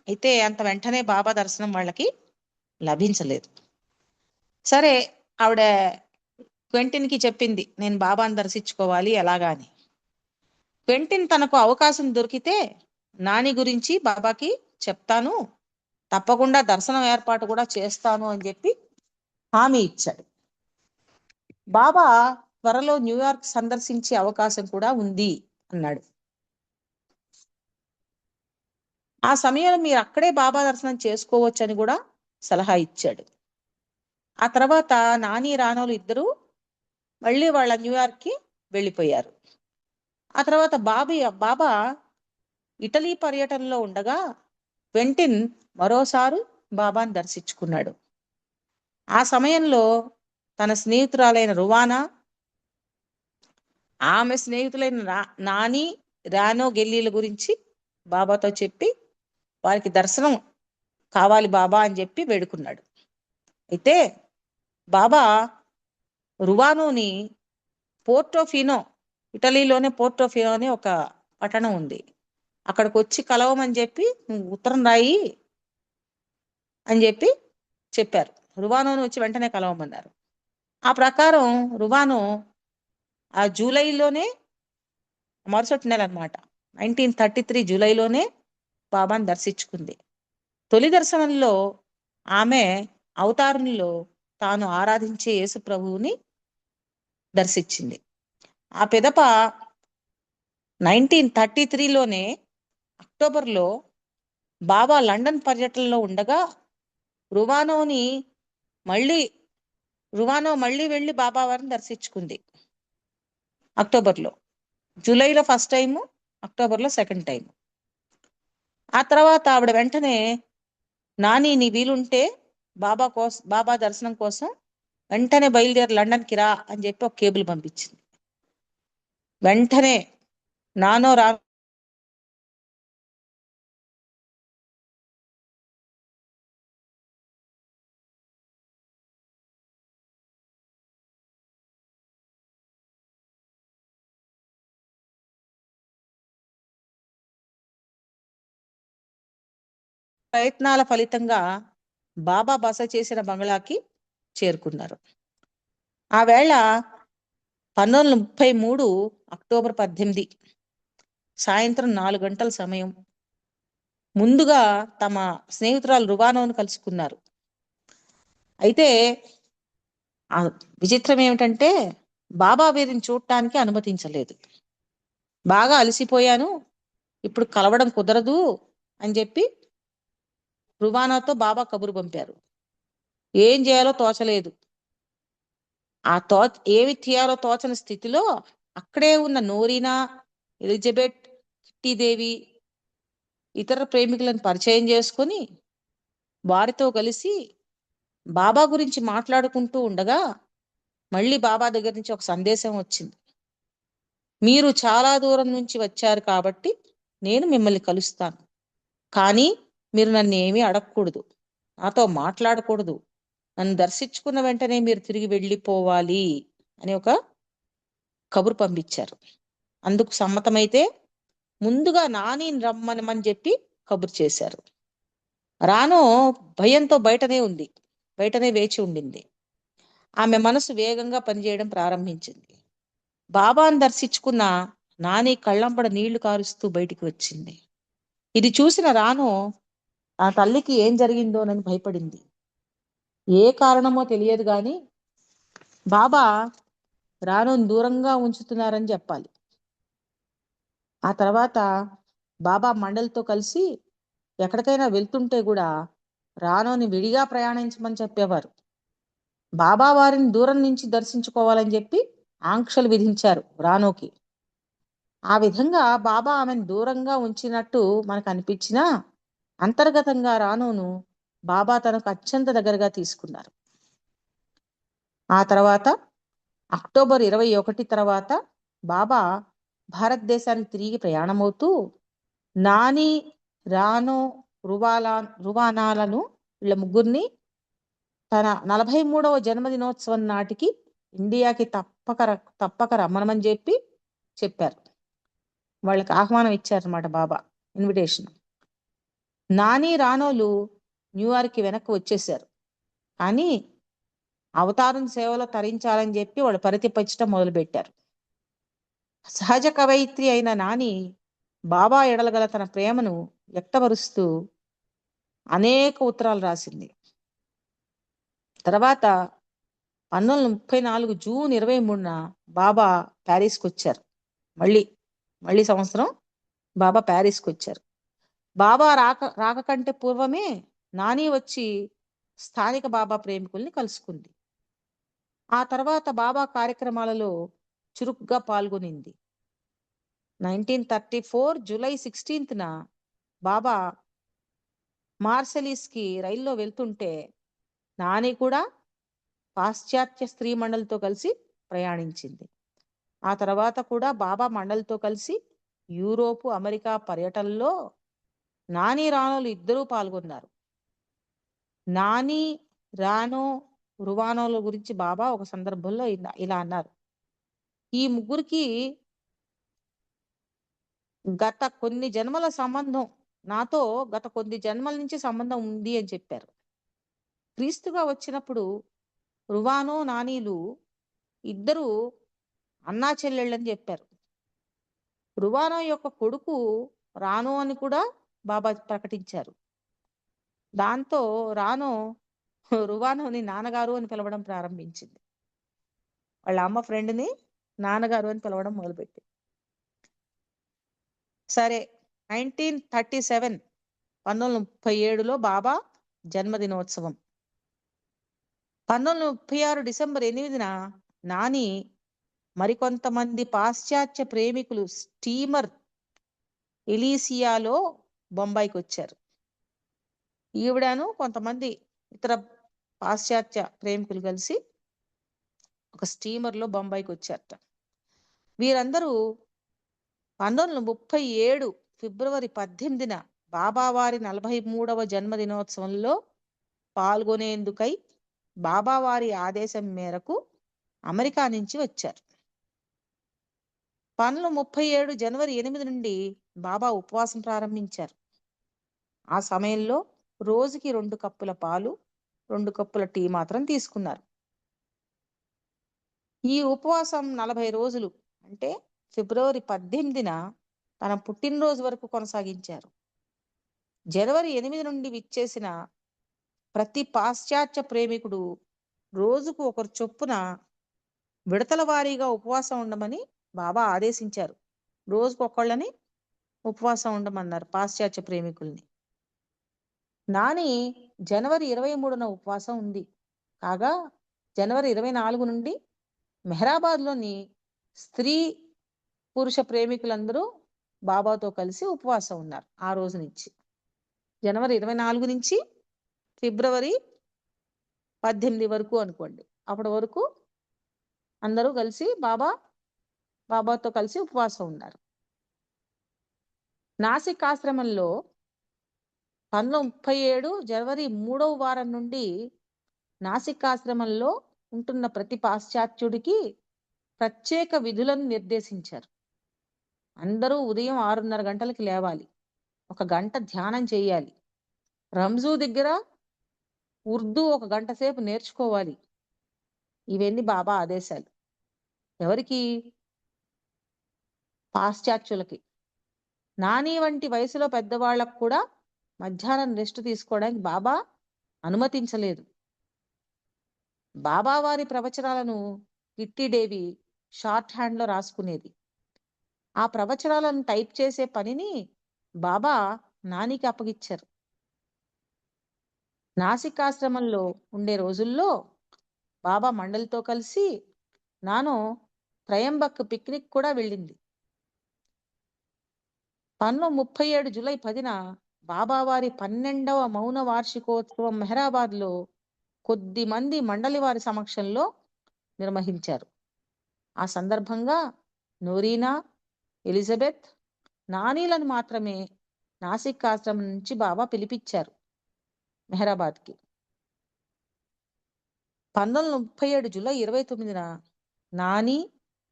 అయితే అంత వెంటనే బాబా దర్శనం వాళ్ళకి లభించలేదు. సరే, ఆవిడ క్వెంటిన్కి చెప్పింది, నేను బాబాని దర్శించుకోవాలి ఎలాగా అని. క్వెంటిన్ తనకు అవకాశం దొరికితే నాని గురించి బాబాకి చెప్తాను, తప్పకుండా దర్శనం ఏర్పాటు కూడా చేస్తాను అని చెప్పి హామీ ఇచ్చాడు. బాబా త్వరలో న్యూయార్క్ సందర్శించే అవకాశం కూడా ఉంది అన్నాడు. ఆ సమయంలో మీరు అక్కడే బాబా దర్శనం చేసుకోవచ్చు అని కూడా సలహా ఇచ్చాడు. ఆ తర్వాత నాని రానోలు ఇద్దరు మళ్ళీ వాళ్ళ న్యూయార్క్కి వెళ్ళిపోయారు. ఆ తర్వాత బాబా ఇటలీ పర్యటనలో ఉండగా క్వెంటిన్ మరోసారి బాబాను దర్శించుకున్నాడు. ఆ సమయంలో తన స్నేహితురాలైన రువానా, ఆమె స్నేహితులైన నాని, రానో గెల్లీల గురించి బాబాతో చెప్పి వారికి దర్శనం కావాలి బాబా అని చెప్పి వేడుకున్నాడు. అయితే బాబా రువానోని పోర్టోఫినో, ఇటలీలోనే పోర్టోఫినో అనే ఒక పట్టణం ఉంది, అక్కడికి వచ్చి కలవమని చెప్పి ఉత్తరం రాయి అని చెప్పి చెప్పారు. రువానోని వచ్చి వెంటనే కలవమన్నారు. ఆ ప్రకారం రువానో ఆ జూలైలోనే, మరుసటి నెల అనమాట, 1933 జూలైలోనే బాబాను దర్శించుకుంది. తొలి దర్శనంలో ఆమె అవతారంలో తాను ఆరాధించే యేసు ప్రభువుని దర్శించింది. ఆ పిదప 1933లోనే అక్టోబర్లో బాబా లండన్ పర్యటనలో ఉండగా రువానో మళ్ళీ వెళ్ళి బాబా వారిని దర్శించుకుంది అక్టోబర్లో. జూలైలో ఫస్ట్ టైము, అక్టోబర్లో సెకండ్ టైం. ఆ తర్వాత ఆవిడ వెంటనే నాని నీ వీలుంటే బాబా దర్శనం కోసం వెంటనే బయలుదేరి లండన్కి రా అని చెప్పి ఒక కేబుల్ పంపించింది. వెంటనే నానో రా ప్రయత్నాల ఫలితంగా బాబా బస చేసిన బంగ్లాకి చేరుకున్నారు. ఆ వేళ 1933 అక్టోబర్ 18 సాయంత్రం 4 గంటల సమయం. ముందుగా తమ స్నేహితురాలు రువానోను కలుసుకున్నారు. అయితే ఆ విచిత్రం ఏమిటంటే బాబా వీరిని చూడటానికి అనుమతించలేదు. బాగా అలసిపోయాను, ఇప్పుడు కలవడం కుదరదు అని చెప్పి రువానాతో బాబా కబురు పంపారు. ఏం చేయాలో తోచలేదు. ఏమి చేయాలో తోచని స్థితిలో అక్కడే ఉన్న నోరీనా, ఎలిజబెత్, కిట్టీదేవి, ఇతర ప్రేమికులను పరిచయం చేసుకొని వారితో కలిసి బాబా గురించి మాట్లాడుకుంటూ ఉండగా మళ్ళీ బాబా దగ్గర నుంచి ఒక సందేశం వచ్చింది. మీరు చాలా దూరం నుంచి వచ్చారు కాబట్టి నేను మిమ్మల్ని కలుస్తాను, కానీ మీరు నన్ను ఏమీ అడగకూడదు, నాతో మాట్లాడకూడదు, నన్ను దర్శించుకున్న వెంటనే మీరు తిరిగి వెళ్ళిపోవాలి అని ఒక కబురు పంపించారు. అందుకు సమ్మతమైతే ముందుగా నాని రమ్మనమని చెప్పి కబురు చేశారు. రానో భయంతో బయటనే వేచి ఉండింది. ఆమె మనసు వేగంగా పనిచేయడం ప్రారంభించింది. బాబాను దర్శించుకున్న నాని కళ్ళంబడ నీళ్లు కారుస్తూ బయటికి వచ్చింది. ఇది చూసిన రానో ఆ తల్లికి ఏం జరిగిందోనని భయపడింది. ఏ కారణమో తెలియదు గాని బాబా రానోని దూరంగా ఉంచుతున్నారని చెప్పాలి. ఆ తర్వాత బాబా మండలితో కలిసి ఎక్కడికైనా వెళ్తుంటే కూడా రానోని విడిగా ప్రయాణించమని చెప్పేవారు. బాబా వారిని దూరం నుంచి దర్శించుకోవాలని చెప్పి ఆంక్షలు విధించారు రానోకి. ఆ విధంగా బాబా ఆమెను దూరంగా ఉంచినట్టు మనకు అనిపించినా అంతర్గతంగా రానోను బాబా తనకు అత్యంత దగ్గరగా తీసుకున్నారు. ఆ తర్వాత అక్టోబర్ 21 తర్వాత బాబా భారతదేశానికి తిరిగి ప్రయాణమవుతూ నాని, రానో, రువానాలను వీళ్ళ ముగ్గురిని తన 43వ జన్మదినోత్సవం నాటికి ఇండియాకి తప్పక రమ్మనమని చెప్పారు. వాళ్ళకి ఆహ్వానం ఇచ్చారన్నమాట బాబా, ఇన్విటేషన్. నాని, రానోలు న్యూయార్క్కి వెనక్కి వచ్చేశారు. కానీ అవతారం సేవలో తరించాలని చెప్పి వాళ్ళు పరితిపచ్చటం మొదలుపెట్టారు. సహజ కవయిత్రి అయిన నాని బాబా ఎడలగల తన ప్రేమను వ్యక్తపరుస్తూ అనేక ఉత్తరాలు రాసింది. తర్వాత 1934 జూన్ 23న బాబా ప్యారిస్కి వచ్చారు. మళ్ళీ సంవత్సరం బాబా ప్యారిస్కి వచ్చారు. బాబా రాక కంటే పూర్వమే నాని వచ్చి స్థానిక బాబా ప్రేమికుల్ని కలుసుకుంది. ఆ తర్వాత బాబా కార్యక్రమాలలో చురుగ్గా పాల్గొనింది. 1934 జూలై 16న బాబా మార్సెలీస్ కి రైల్లో వెళ్తుంటే నాని కూడా పాశ్చాత్య స్త్రీ మండలితో కలిసి ప్రయాణించింది. ఆ తర్వాత కూడా బాబా మండలితో కలిసి యూరోపు, అమెరికా పర్యటనలో నాని రానోలు ఇద్దరూ పాల్గొన్నారు. నాని, రానో, రువానోల గురించి బాబా ఒక సందర్భంలో ఇలా అన్నారు: ఈ ముగ్గురికి గత కొన్ని జన్మల సంబంధం, నాతో గత కొన్ని జన్మల నుంచి సంబంధం ఉంది అని చెప్పారు. క్రీస్తుగా వచ్చినప్పుడు రువానో, నానీలు ఇద్దరు అన్నా చెల్లెళ్ళని చెప్పారు. రువానో యొక్క కొడుకు రానో అని కూడా బాబా ప్రకటించారు. దాంతో రానో రువానోని నాన్నగారు అని పిలవడం ప్రారంభించింది. వాళ్ళ అమ్మ ఫ్రెండ్ని నాన్నగారు అని పిలవడం మొదలుపెట్టింది. సరే, 1937 1937లో బాబా జన్మదినోత్సవం. 1936 డిసెంబర్ 8న నాని మరికొంతమంది పాశ్చాత్య ప్రేమికులు స్టీమర్ ఎలీసియాలో బొంబాయికి వచ్చారు. ఈవిడను కొంతమంది ఇతర పాశ్చాత్య ప్రేమికులు కలిసి ఒక స్టీమర్లో బొంబాయికి వచ్చారట. వీరందరూ 1937 ఫిబ్రవరి 18న బాబావారి 43వ జన్మదినోత్సవంలో పాల్గొనేందుకై బాబావారి ఆదేశం మేరకు అమెరికా నుంచి వచ్చారు. 1937 జనవరి 8 నుండి బాబా ఉపవాసం ప్రారంభించారు. ఆ సమయంలో రోజుకి 2 కప్పుల పాలు, 2 కప్పుల టీ మాత్రం తీసుకున్నారు. ఈ ఉపవాసం 40 రోజులు, అంటే ఫిబ్రవరి 18న తన పుట్టినరోజు వరకు కొనసాగించారు. జనవరి 8 నుండి విచ్చేసిన ప్రతి పాశ్చాత్య ప్రేమికుడు రోజుకు ఒకరు చొప్పున విడతల వారీగా ఉపవాసం ఉండమని బాబా ఆదేశించారు. రోజుకొకళ్ళని ఉపవాసం ఉండమన్నారు పాశ్చాత్య ప్రేమికుల్ని. నాని జనవరి 23న ఉపవాసం ఉంది. కాగా జనవరి 24 నుండి మెహరాబాద్లోని స్త్రీ పురుష ప్రేమికులందరూ బాబాతో కలిసి ఉపవాసం ఉన్నారు. ఆ రోజు నుంచి జనవరి 24 నుంచి ఫిబ్రవరి 18 వరకు అనుకోండి. అప్పటి వరకు అందరూ కలిసి బాబాతో కలిసి ఉపవాసం ఉన్నారు. నాసిక్ ఆశ్రమంలో 1937 జనవరి 3వ వారం నుండి నాసిక్ ఆశ్రమంలో ఉంటున్న ప్రతి పాశ్చాత్యుడికి ప్రత్యేక విధులను నిర్దేశించారు. అందరూ ఉదయం 6:30 గంటలకి లేవాలి, 1 గంట ధ్యానం చేయాలి, రంజూ దగ్గర ఉర్దూ 1 గంట సేపు నేర్చుకోవాలి. ఇవన్నీ బాబా ఆదేశాలు. ఎవరికి? పాశ్చాత్యులకి. నాని వంటి వయసులో పెద్దవాళ్లకు కూడా మధ్యాహ్నం రెస్ట్ తీసుకోవడానికి బాబా అనుమతించలేదు. బాబా వారి ప్రవచనాలను కిట్టీదేవి షార్ట్ హ్యాండ్లో రాసుకునేది. ఆ ప్రవచనాలను టైప్ చేసే పనిని బాబా నానికి అప్పగిచ్చారు. నాసిక్ ఆశ్రమంలో ఉండే రోజుల్లో బాబా మండలితో కలిసి నాను త్రయంబక్ పిక్నిక్ కూడా వెళ్ళింది. 1937 జూలై 10న బాబావారి 12వ మౌన వార్షికోత్సవం మెహరాబాద్లో కొద్ది మంది మండలి వారి సమక్షంలో నిర్వహించారు. ఆ సందర్భంగా నోరీనా, ఎలిజబెత్, నానీలను మాత్రమే నాసిక్ ఆశ్రమం నుంచి బాబా పిలిపించారు మెహరాబాద్కి. 1937 జూలై 29న నాని,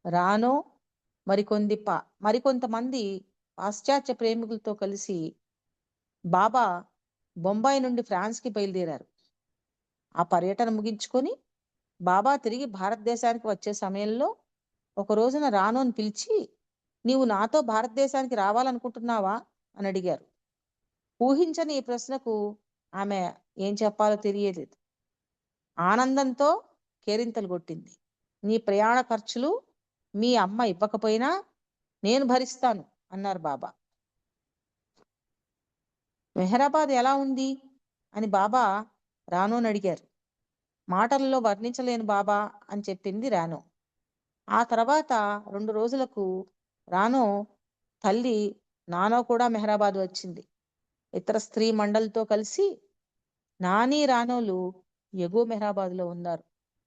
రానో మరికొంతమంది పాశ్చాత్య ప్రేమికులతో కలిసి బాబా బొంబాయి నుండి ఫ్రాన్స్కి బయలుదేరారు. ఆ పర్యటన ముగించుకొని బాబా తిరిగి భారతదేశానికి వచ్చే సమయంలో ఒక రోజున రానోని పిలిచి, నీవు నాతో భారతదేశానికి రావాలనుకుంటున్నావా అని అడిగారు. ఊహించని ఈ ప్రశ్నకు ఆమె ఏం చెప్పాలో తెలియలేదు. ఆనందంతో కేరింతలు కొట్టింది. నీ ప్రయాణ ఖర్చులు మీ అమ్మ ఇవ్వకపోయినా నేను భరిస్తాను అన్నారు బాబా. మెహరాబాద్ ఎలా ఉంది అని బాబా రానోని అడిగారు. మాటల్లో వర్ణించలేను బాబా అని చెప్పింది రానో. ఆ తర్వాత 2 రోజులకు రానో తల్లి నానో కూడా మెహరాబాద్ వచ్చింది. ఇతర స్త్రీ మండలితో కలిసి నాని రానోలు ఎగువ మెహరాబాద్లో ఉన్నారు.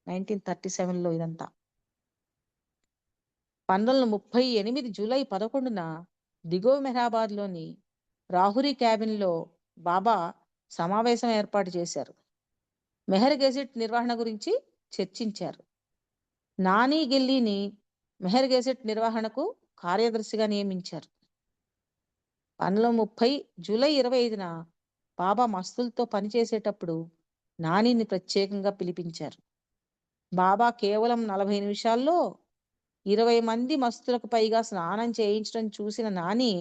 1937లో ఇదంతా. 1938 జూలై 11న దిగువ మెహరాబాద్లోని రాహురి క్యాబిన్లో బాబా సమావేశం ఏర్పాటు చేశారు. మెహర్ గెజిట్ నిర్వహణ గురించి చర్చించారు. నాని గిల్లీని మెహర్ గెజిట్ నిర్వహణకు కార్యదర్శిగా నియమించారు. 1930 జూలై 25న బాబా మస్తులతో పనిచేసేటప్పుడు నానిని ప్రత్యేకంగా పిలిపించారు. బాబా కేవలం 40 నిమిషాల్లో 20 మంది మస్తులకు పైగా స్నానం చేయించడం చూసిన నాని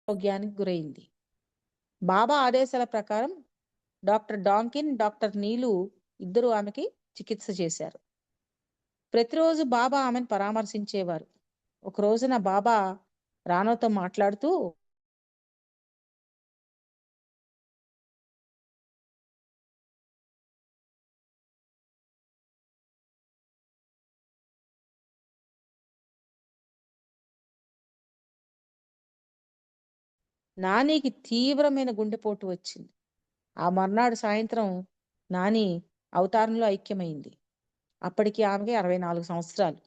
ఆరోగ్యానికి గురైంది. బాబా ఆదేశాల ప్రకారం డాక్టర్ డాంకిన్, డాక్టర్ నీలు ఇద్దరు ఆమెకి చికిత్స చేశారు. ప్రతిరోజు బాబా ఆమెను పరామర్శించేవారు. ఒక రోజున బాబా రానోతో మాట్లాడుతూ, నానికి తీవ్రమైన గుండెపోటు వచ్చింది. ఆ మర్నాడు సాయంత్రం నాని అవతారంలో ఐక్యమైంది. అప్పటికి ఆమెకి 64 సంవత్సరాలు.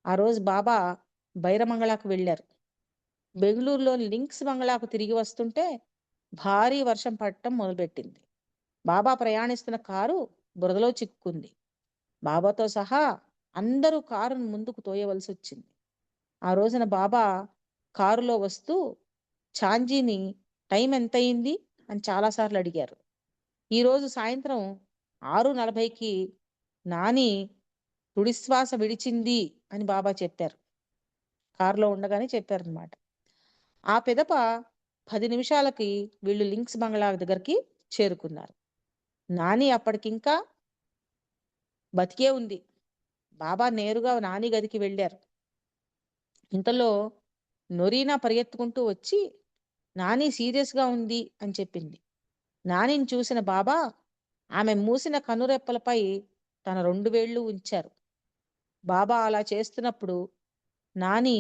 ఆ రోజు బాబా బైరమంగళకు వెళ్ళారు. బెంగళూరులోని లింక్స్ బంగ్లాకు తిరిగి వస్తుంటే భారీ వర్షం పడటం మొదలుపెట్టింది. బాబా ప్రయాణిస్తున్న కారు బురదలో చిక్కుకుంది. బాబాతో సహా అందరూ కారును ముందుకు తోయవలసి వచ్చింది. ఆ రోజున బాబా కారులో వస్తూ ఛాంజీని టైం ఎంతయింది అని చాలాసార్లు అడిగారు. ఈరోజు సాయంత్రం 6:40కి నాని తుడిశ్వాస విడిచింది అని బాబా చెప్పారు. కారులో ఉండగానే చెప్పారనమాట. ఆ పిదప 10 నిమిషాలకి వీళ్ళు లింక్స్ బంగ్లా దగ్గరికి చేరుకున్నారు. నాని అప్పటికింకా బతికే ఉంది. బాబా నేరుగా నాని గదికి వెళ్ళారు. ఇంతలో నొరీనా పరిగెత్తుకుంటూ వచ్చి నాని సీరియస్గా ఉంది అని చెప్పింది. నానిని చూసిన బాబా ఆమె మూసిన కనురెప్పలపై తన 2 వేళ్లు ఉంచారు. బాబా అలా చేస్తున్నప్పుడు నాని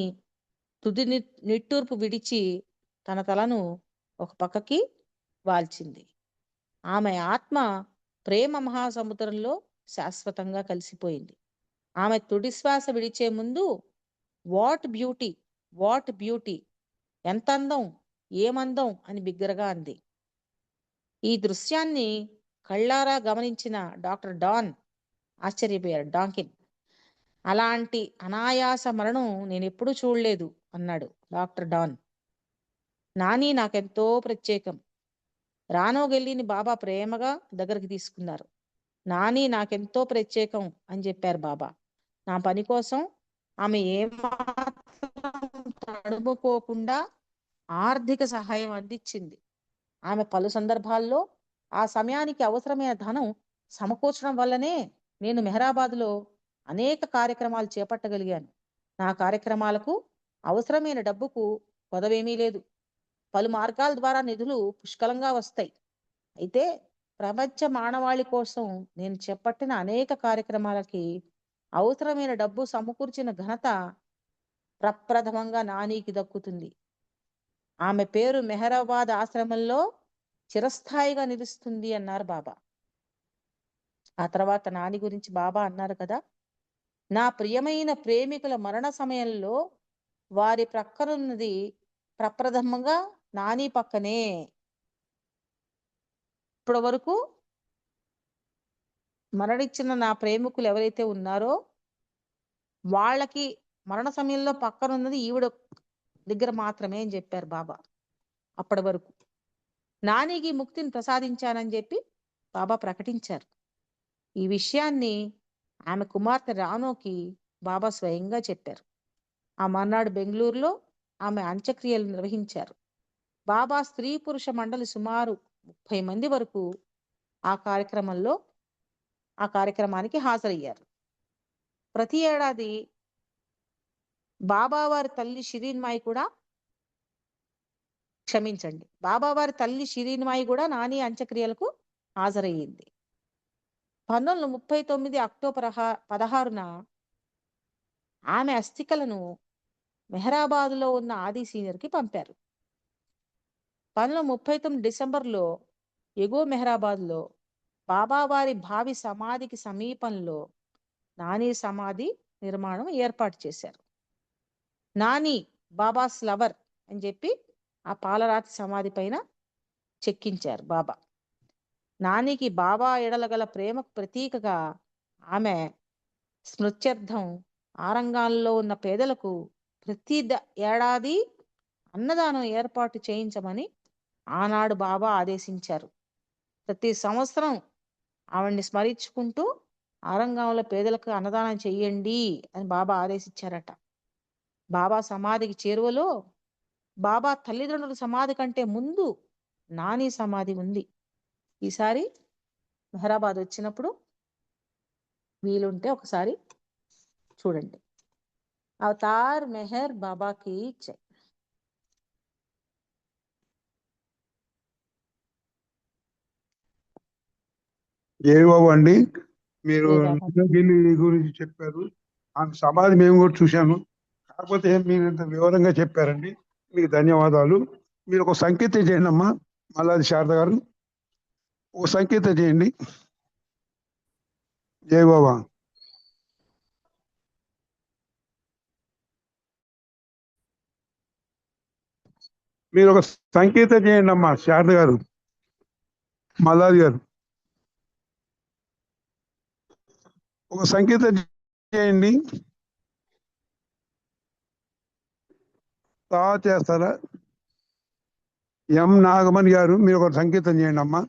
తుది నిట్టూర్పు విడిచి తన తలను ఒక పక్కకి వాల్చింది. ఆమె ఆత్మ ప్రేమ మహాసముద్రంలో శాశ్వతంగా కలిసిపోయింది. ఆమె తుడి శ్వాస విడిచే ముందు వాట్ బ్యూటీ, వాట్ బ్యూటీ, ఎంత అందం, ఏమందం అని బిగ్గరగా అంది. ఈ దృశ్యాన్ని కళ్ళారా గమనించిన డాక్టర్ డాన్ ఆశ్చర్యపోయాడు. డాంకిన్, అలాంటి అనాయాస మరణం నేను ఎప్పుడూ చూడలేదు అన్నాడు డాక్టర్ డాన్. నాని నాకెంతో ప్రత్యేకం. రానో గెల్లీని బాబా ప్రేమగా దగ్గరికి తీసుకున్నారు. నాని నాకెంతో ప్రత్యేకం అని చెప్పారు బాబా. నా పని కోసం ఆమె ఏమాత్రం తడుముకోకుండా ఆర్థిక సహాయం అందించింది. ఆమె పలు సందర్భాల్లో ఆ సమయానికి అవసరమైన ధనం సమకూర్చడం వల్లనే నేను మెహరాబాద్లో అనేక కార్యక్రమాలు చేపట్టగలిగాను. నా కార్యక్రమాలకు అవసరమైన డబ్బుకు కొదవేమీ లేదు. పలు మార్గాల ద్వారా నిధులు పుష్కలంగా వస్తాయి. అయితే ప్రపంచ మానవాళి కోసం నేను చేపట్టిన అనేక కార్యక్రమాలకి అవసరమైన డబ్బు సమకూర్చిన ఘనత ప్రప్రథమంగా నానికి దక్కుతుంది. ఆమె పేరు మెహరాబాద్ ఆశ్రమంలో చిరస్థాయిగా నిలుస్తుంది అన్నారు బాబా. ఆ తర్వాత నాని గురించి బాబా అన్నారు కదా, నా ప్రియమైన ప్రేమికుల మరణ సమయంలో వారి ప్రక్కనున్నది ప్రప్రథమంగా నాని పక్కనే. ఇప్పటి వరకు మరణించిన నా ప్రేమికులు ఎవరైతే ఉన్నారో వాళ్ళకి మరణ సమయంలో పక్కనున్నది ఈవిడ దగ్గర మాత్రమే అని చెప్పారు బాబా. అప్పటి వరకు నానికి ముక్తిని ప్రసాదించానని చెప్పి బాబా ప్రకటించారు. ఈ విషయాన్ని ఆమె కుమార్తె రానోకి బాబా స్వయంగా చెప్పారు. ఆ మర్నాడు బెంగళూరులో ఆమె అంత్యక్రియలు నిర్వహించారు. బాబా స్త్రీ పురుష మండలి సుమారు 30 మంది వరకు ఆ కార్యక్రమానికి హాజరయ్యారు. ప్రతి ఏడాది బాబావారి తల్లి షిరీన్మాయి కూడా నాని అంత్యక్రియలకు హాజరయ్యింది. 1939 అక్టోబర్ 16న ఆమె అస్థికలను మెహరాబాద్లో ఉన్న ఆది సీనియర్కి పంపారు. 1939 డిసెంబర్లో ఎగో మెహరాబాద్లో బాబావారి భావి సమాధికి సమీపంలో నాని సమాధి నిర్మాణం ఏర్పాటు చేశారు. నాని బాబాస్ లవర్ అని చెప్పి ఆ పాలరాతి సమాధి పైన చెక్కించారు బాబా. నానికి బాబా ఎడల గల ప్రేమకు ప్రతీకగా ఆమె స్మృత్యర్థం ఆరంగాల్లో ఉన్న పేదలకు ప్రతి ఏడాది అన్నదానం ఏర్పాటు చేయించమని ఆనాడు బాబా ఆదేశించారు. ప్రతి సంవత్సరం ఆవిడ్ని స్మరించుకుంటూ ఆరంగంలో పేదలకు అన్నదానం చెయ్యండి అని బాబా ఆదేశించారట. బాబా సమాధికి చేరువలో బాబా తల్లిదండ్రుల సమాధి కంటే ముందు నాని సమాధి ఉంది. ఈసారి మెహరాబాద్ వచ్చినప్పుడు వీలుంటే ఒకసారి చూడండి. అవతార్ మెహర్ బాబాకి జై. జయబాబు అండి, మీరు జై బాబా. నాగగిరి గురించి చెప్పారు. ఆ సమాధి మేము కూడా చూశాను. కాకపోతే మీరు ఇంత వివరంగా చెప్పారండి, మీకు ధన్యవాదాలు. మీరు ఒక సంకేతం చేయండి అమ్మా. మల్లాది శారద గారు ఒక సంకేతం చేయండి. జై బాబా. మీరు ఒక సంకేతం చేయండి అమ్మా శారద గారు, మల్లాది గారు ఒక సంకేతం చేయండి. చేస్తారా? ఎం నాగమణి గారు మీరు ఒక సంకేతం చేయండి అమ్మా.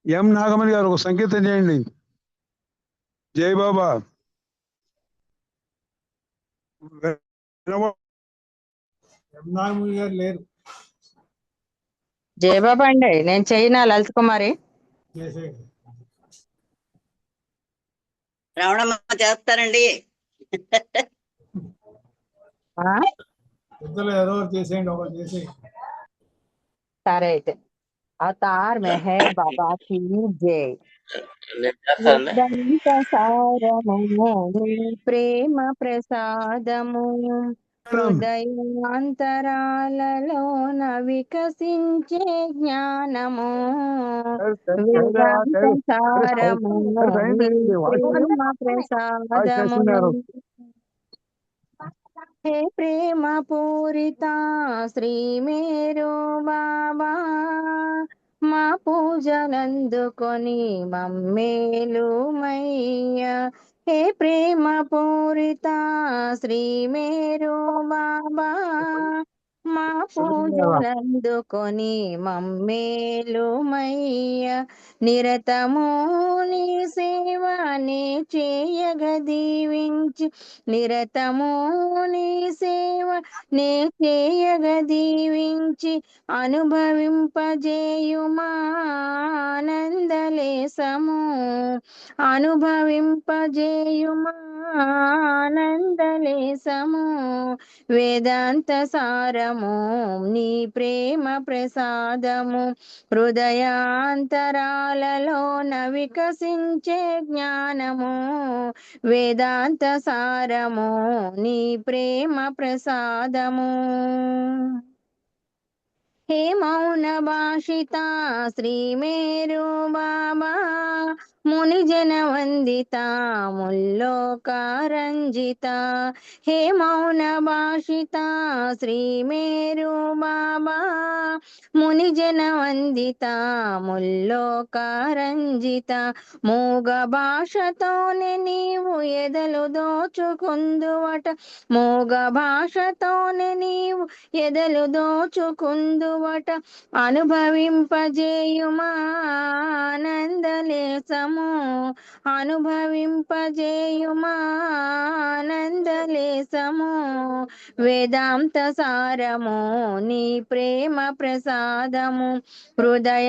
ఎం నాగమణి గారు ఒక సంకేతం చేయండి. జై బాబా. ఎం నాగమణి గారు లేరు. జయబాబా అండి, నేను చేయనా లలిత కుమారి. రావణమ్మ చేస్తారండి. సరే అయితే. అవతార్ మెహర్ బాబా की जय. వేదాంత సారము నీ ప్రేమ ప్రసాదము హృదయాంతరాలలోన వికసించే జ్ఞానము. వేదాంత సారము నీ ప్రేమ ప్రసాదము. హే ప్రేమ పూరిత శ్రీ మేరు బాబా, మా పూజలందుకొని మమ్మేలుమయ్య. హే ప్రేమ పూరిత శ్రీ మేరు బాబా, మా పూజలందుకొని మమ్మేలుమయ్య. నిరతము నీ సేవనే చేయగ దీవించి, నిరతము నీ సేవ నే చేయగ దీవించి, అనుభవింపజేయుమా ఆనందలేసము. అనుభవింపజేయుమా ఆనందలేసము. వేదాంత సారము నీ ప్రేమ ప్రసాదము హృదయాంతరాలలోన వికసించే జ్ఞానము. వేదాంత సారము నీ ప్రేమ ప్రసాదము. హే మౌన భాషిత శ్రీ మేరు బాబా, మునిజన వందిత ముల్లోకారంజిత హే మౌన భాషిత శ్రీ మేరు బాబా మునిజన వందిత ముల్లోకారంజిత మూగ భాషతోనే నీవు ఎదలు దోచుకుందువట మూగ భాషతోనే నీవు ఎదలు దోచుకుందువట అనుభవింపజేయుమా ఆనందలేసము అనుభవింపజేయుమా ఆనందలేసము వేదాంత సారము నీ ప్రేమ ప్రసాదము హృదయాంతరాలలోన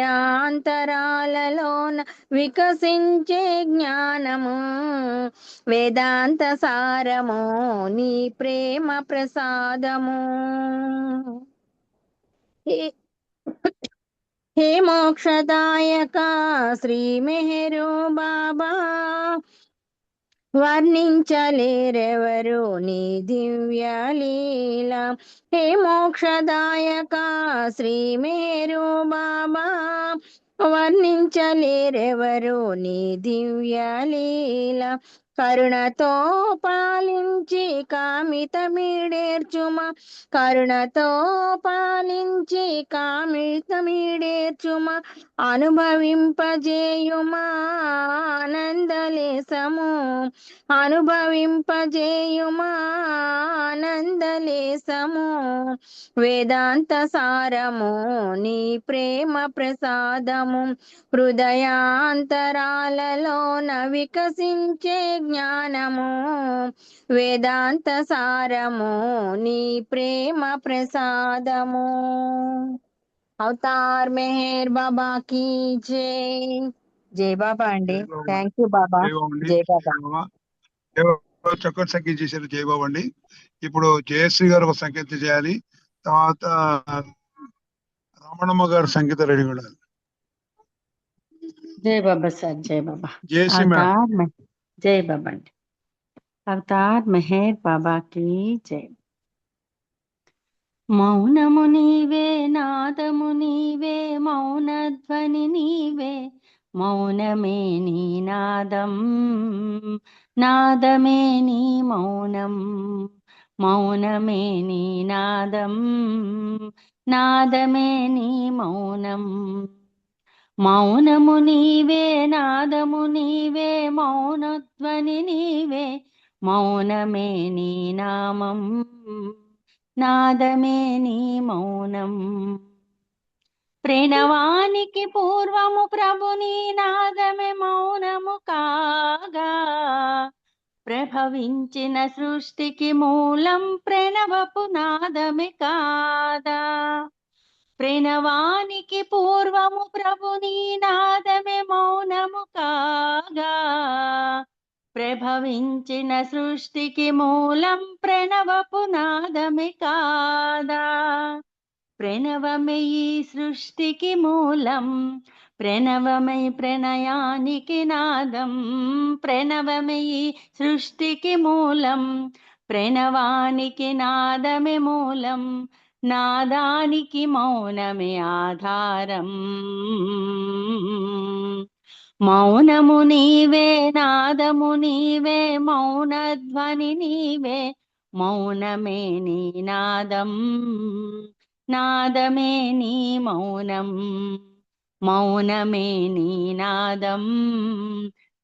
వికసించే జ్ఞానము వేదాంత సారము నీ ప్రేమ ప్రసాదము హే మోక్షదాయక శ్రీ మెహరు బాబా వర్ణించలేరెవరు నీ దివ్య లీల హే మోక్షదాయక శ్రీ మేరు బాబా వర్ణించలేరెవరు నీ దివ్య లీల కరుణతో పాలించి కామితమీడేర్చుమా కరుణతో పాలించి కామితమీడేర్చుమా అనుభవింపజేయుమా ఆనందలేసము అనుభవింపజేయుమా ఆనందలేసము వేదాంత సారము నీ ప్రేమ ప్రసాదము హృదయాంతరాలలోన వికసించే జ్ఞానము వేదాంత సారము నీ ప్రేమ ప్రసాదము అవతార్ మెహర్ బాబా కీ జై జై బాబా అండి జై బాబా థ్యాంక్ యూ బాబా జై బాబా అండి జై బాబా జై బాబా జై బాబా చక్కటి సంకేతం చేశారు జై బాబా అండి ఇప్పుడు జయశ్రీ గారు ఒక సంకేతం చేయాలి తర్వాత రమణమ్మ గారు సంగీతం రెడీ ఉండాలి जय बाबा सर जय बाबा జయశ్రీ మేడం अवतार में जय बाबा अवतार मेहर बाबा की जय మౌనము నీవే నాదము నీవే మౌన ధ్వని నీవే మౌనమే నీ నాదం నాదమే నీ మౌనం మౌనమే నీ నాదం నాదమే నీ మౌనం మౌనము నీవే నాదము నీవే మౌన ధ్వని నీవే మౌనమే నీ నామం నాదమే నీ మౌనం ప్రణవానికి పూర్వము ప్రభు నీ నాదమే మౌనము కాగా ప్రభవించిన సృష్టికి మూలం ప్రణవపు నాదమే కాదా ప్రణవానికి పూర్వము ప్రభు నీ నాదమే మౌనము కాగా ప్రభవించిన సృష్టికి మూలం ప్రణవపు నాదమే కాదా ప్రణవమే ఈ సృష్టికి మూలం ప్రణవమై ప్రణయానికి నాదం ప్రణవమే ఈ సృష్టికి మూలం ప్రణవానికి నాదమే మూలం నాదానికి మౌనమే ఆధారం మౌనము నీవే నాదము నీవే మౌన ధ్వని నీవే మౌనమే నీ నాదం నాదమే నీ మౌనం మౌనమే నీ నాదం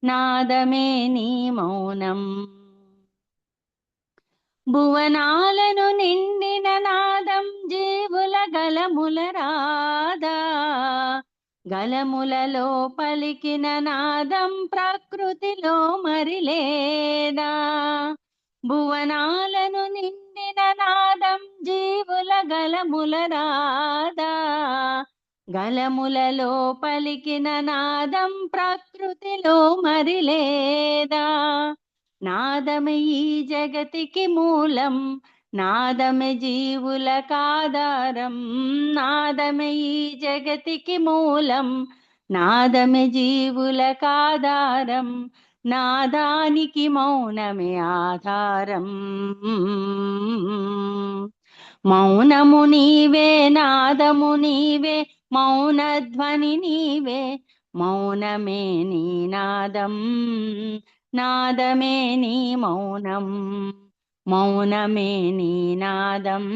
నాదమే నీ మౌనం భువనాలను నిండిన నాదం జీవుల గలముల రాదా గలములలో పలికిన నాదం ప్రకృతిలో మరి లేదా భువనాలను నిండిన నాదం జీవుల గలముల రాదా గలములలో పలికిన నాదం ప్రకృతిలో మరి లేదా నాదమే ఈ జగతికి మూలం నాదమే జీవులకాధారం నాదమే ఈ జగతికి మూలం నాదమే జీవులకాధారం నాదానికి మౌనమే ఆధారం మౌనము నీవే నాదము నీవే మౌన ధ్వని నీవే మౌనమే నీ నాదం నాదమే నీ మౌనం మౌనమే నీ నాదం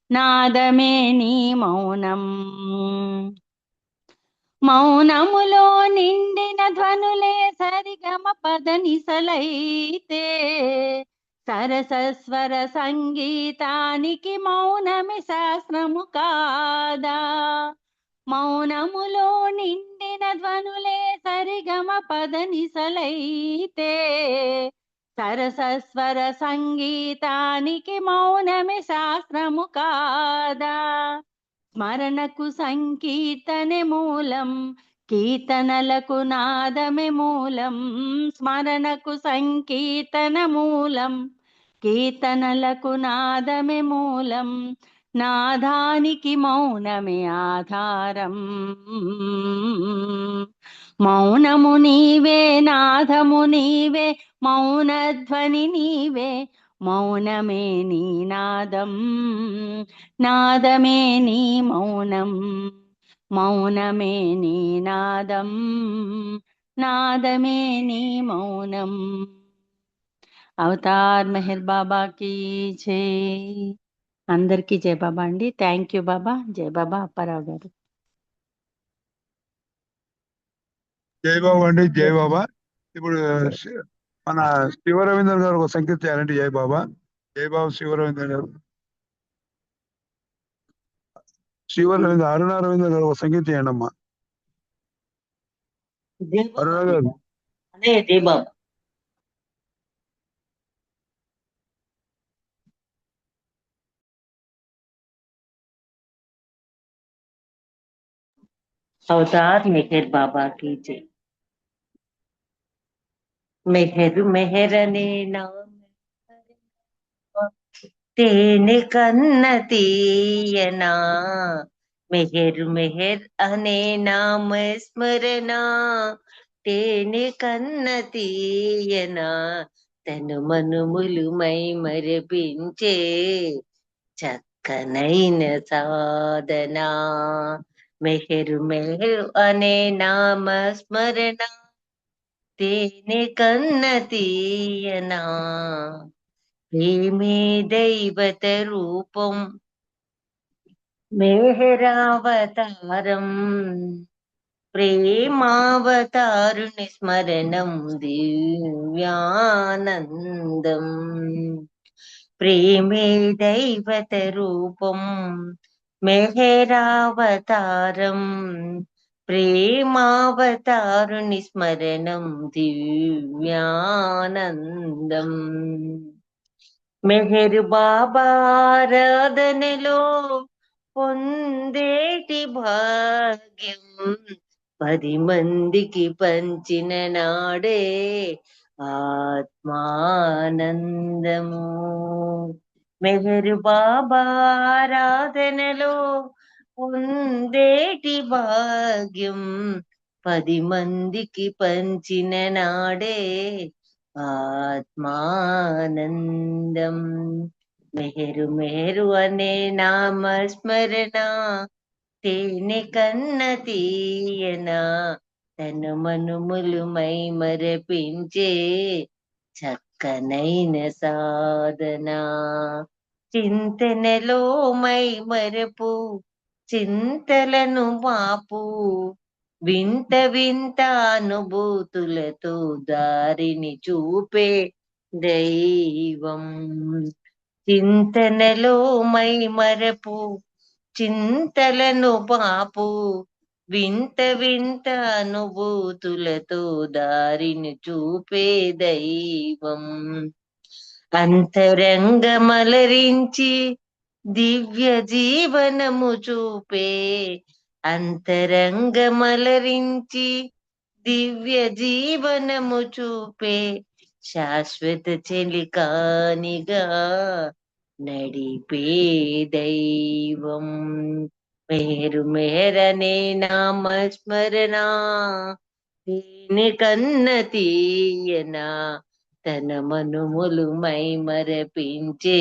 నాదమే నీ మౌనం మౌనములో నిండిన ధ్వనులే సరిగమ పదనిసలైతే సరసస్వర సంగీతానికి మౌనమి శాస్త్రము కాదా మౌనములో నిండిన ధ్వనులే సరిగమ పదనిసలైతే సరసస్వర సంగీతానికి మౌనమి శాస్త్రము కాదా స్మరణకు సంకీర్తనే మూలం కీర్తనలకు నాదమే మూలం స్మరణకు సంకీర్తన మూలం కీర్తనలకు నాదమే మూలం నాదానికి మౌనమే ఆధారం మౌనము నీవే నాదము నీవే మౌనధ్వని నీవే మౌనమే నీ నాదం నాదమే నీ మౌనం మౌనమే నీ నాదం నాదమే నీ మౌనం అవతార్ మెహర్ బాబా की జై అందరికీ జై బాబా అండి థ్యాంక్ యూ బాబా జై బాబా అప్పారావు గారు జై బాబా అండి జై బాబా. ఇప్పుడు మన శివరవీంద్ర గారు ఒక సంకేతం చేయాలండి. జై బాబా శివరవీంద్ర గారు. అరుణ రవీంద్ర గారు ఒక సంకేతం చేయండి అమ్మా. అరుణ గారు అదే జై బాబా अवतार मेहर बाबा की जय मेहर मेहरने नाम తేనె కన్న తీయనా మెహర్ మెహర్ అనే నామ స్మరణ తేనె కన్న తీయనా తను మనుములు మై మరపించే చక్కనైన సాధనా మెహరు మెహరు అనే నామ స్మరణ తేనె కన్న తీయనా ప్రేమే దైవత రూపం మేహరావతారం ప్రేమావతారుని స్మరణం దివ్యానందం ప్రేమే దైవత రూపం మెహరావతారం ప్రేమావతారుని స్మరణం దివ్యానందం మెహర్ బాబారాధనలో పొందేటి భాగ్యం 10 మందికి పంచిన నాడే ఆత్మానందము మెహర్ బాబారాధనలో పొందేటి భాగ్యం 10 మందికి పంచిన నాడే ఆత్మానందం మెహరు మెహరు అనే నామ స్మరణ తేనె కన్న తీయనా తన మనుములు మై మరపించే చక్కనైన సాధనా చింతనలో మై మరపు చింతలను మాపు వింత వింత అనుభూతులతో దారిని చూపే దైవం చింతనలో మై మరపు చింతలను పాపు వింత వింత అనుభూతులతో దారిని చూపే దైవం అంతరంగమలరించి దివ్య జీవనము చూపే అంతరంగమలరించి దివ్య జీవనము చూపే శాశ్వత చెలికానిగా నడిపే దైవం మెహరు మెహరనే నామ స్మరణ తేనె కన్న తీయనా తన మనుములు మై మరపించే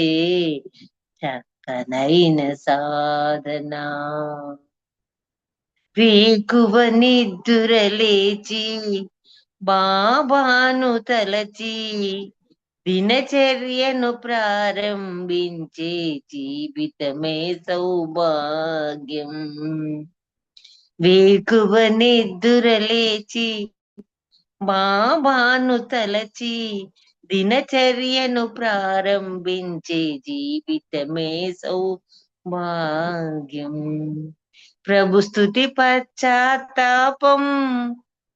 చక్కనైన సాధనా వేకువ నిద్దురలేచి బాబాను తలచి దినచర్యను ప్రారంభించే జీవితమే సౌభాగ్యం. వేకువ నిద్దురలేచి బాబాను తలచి దినచర్యను ప్రారంభించే జీవితమే సౌభాగ్యం. ప్రభు స్తుతి పశ్చాత్తాపం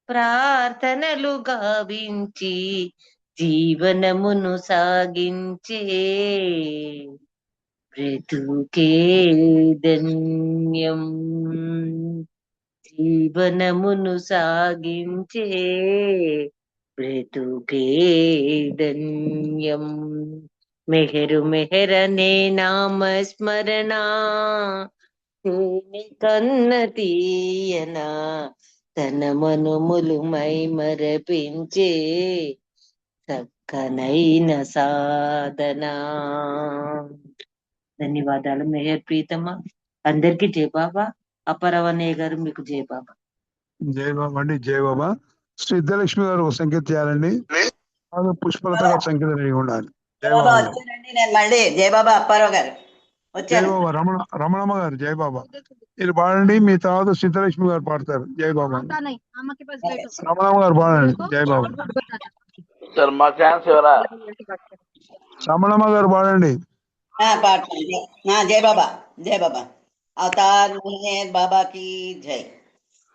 ప్రార్థనలు గావించి జీవనమును సాగించే బ్రతుకే ధన్యం. జీవనమును సాగించే బ్రతుకే ధన్యం. మెహరు మెహరనే నామస్మరణ కన్న తీయన తన మనుములు మై మరపించే చక్కనైన సాధన. ధన్యవాదాలు మెహర్ ప్రీతమ్మ. అందరికీ జై బాబా. అపరవన్నయ్య గారు మీకు జై బాబా. జై బాబా అండి, జై బాబా. సిద్ధలక్ష్మి గారు ఒక సంకేతం చేయాలండి. పుష్పలత గారు సంకేతం రెడీ ఉండాలి. జై బాబా బాబా. వచ్చానండి నేను మళ్ళీ. జై బాబా అప్పారావు గారు జై వచ్చాను. బాబా. రమణమ్మ గారు జై బాబా. మీరు పాడండి, మీ తర్వాత సిద్ధలక్ష్మి గారు పాడతారు. జై బాబా. రమణమ్మ గారు పాడండి. జై బాబా. సార్ మా ఛాన్స్ ఎవరా? రమణమ్మ గారు పాడండి. పాడుతాను. జై బాబా, జై బాబా. అవతార్ మెహర్ బాబా की జై.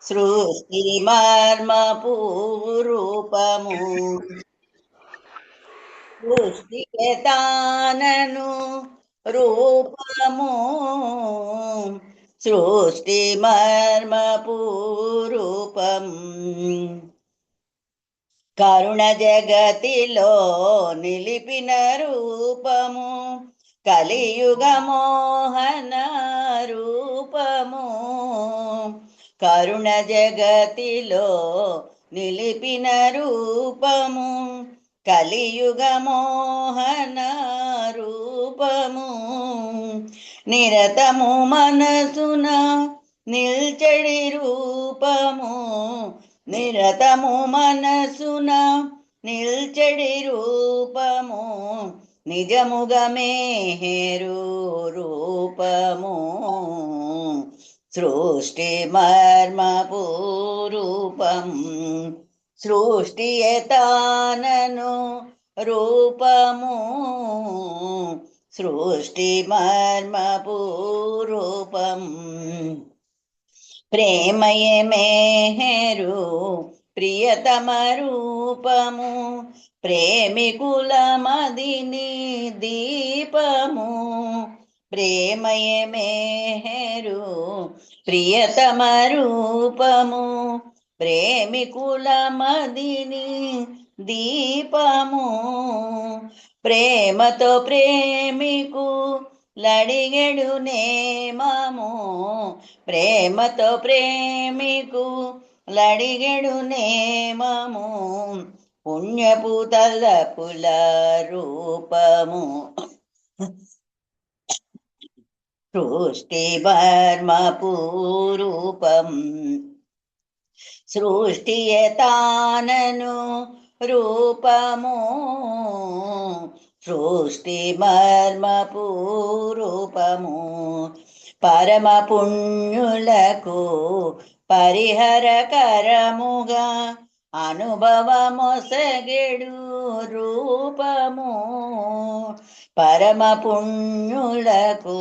సృష్టి మర్మ పూరూపము సృష్టి తానను రూపము సృష్టి మర్మ పూరూపం కరుణ జగతిలో నిలిపిన రూపము కలియుగ మోహన రూపము కరుణ జగతిలో నిలిపిన రూపము కలియుగ మోహన రూపము నిరతము మనసున నిల్చడి రూపము నిరతము మనసున నిల్చడి రూపము నిజముగా మేహరు రూపము సృష్టి మర్మ పూరూపం సృష్టి తానను రూపము సృష్టి మర్మ పూరూపం ప్రేమయే మేహరు ప్రియతమ రూపము ప్రేమికుల మదిని దీపము ప్రేమయే మేహరు ప్రియతమ రూపము ప్రేమికుల మదిని దీపము ప్రేమతో ప్రేమికు లడిగెడు నేమము ప్రేమతో ప్రేమికు లడిగెడు నేమము పుణ్యపు తలపుల రూపము సృష్టి మర్మ పూరూపం సృష్టి తానను రూపము సృష్టి మర్మ పూరూపము పరమ పుణ్యులకు పరిహరకరముగా అనుభవమొసగెడు రూపము పరమ పుణ్యులకు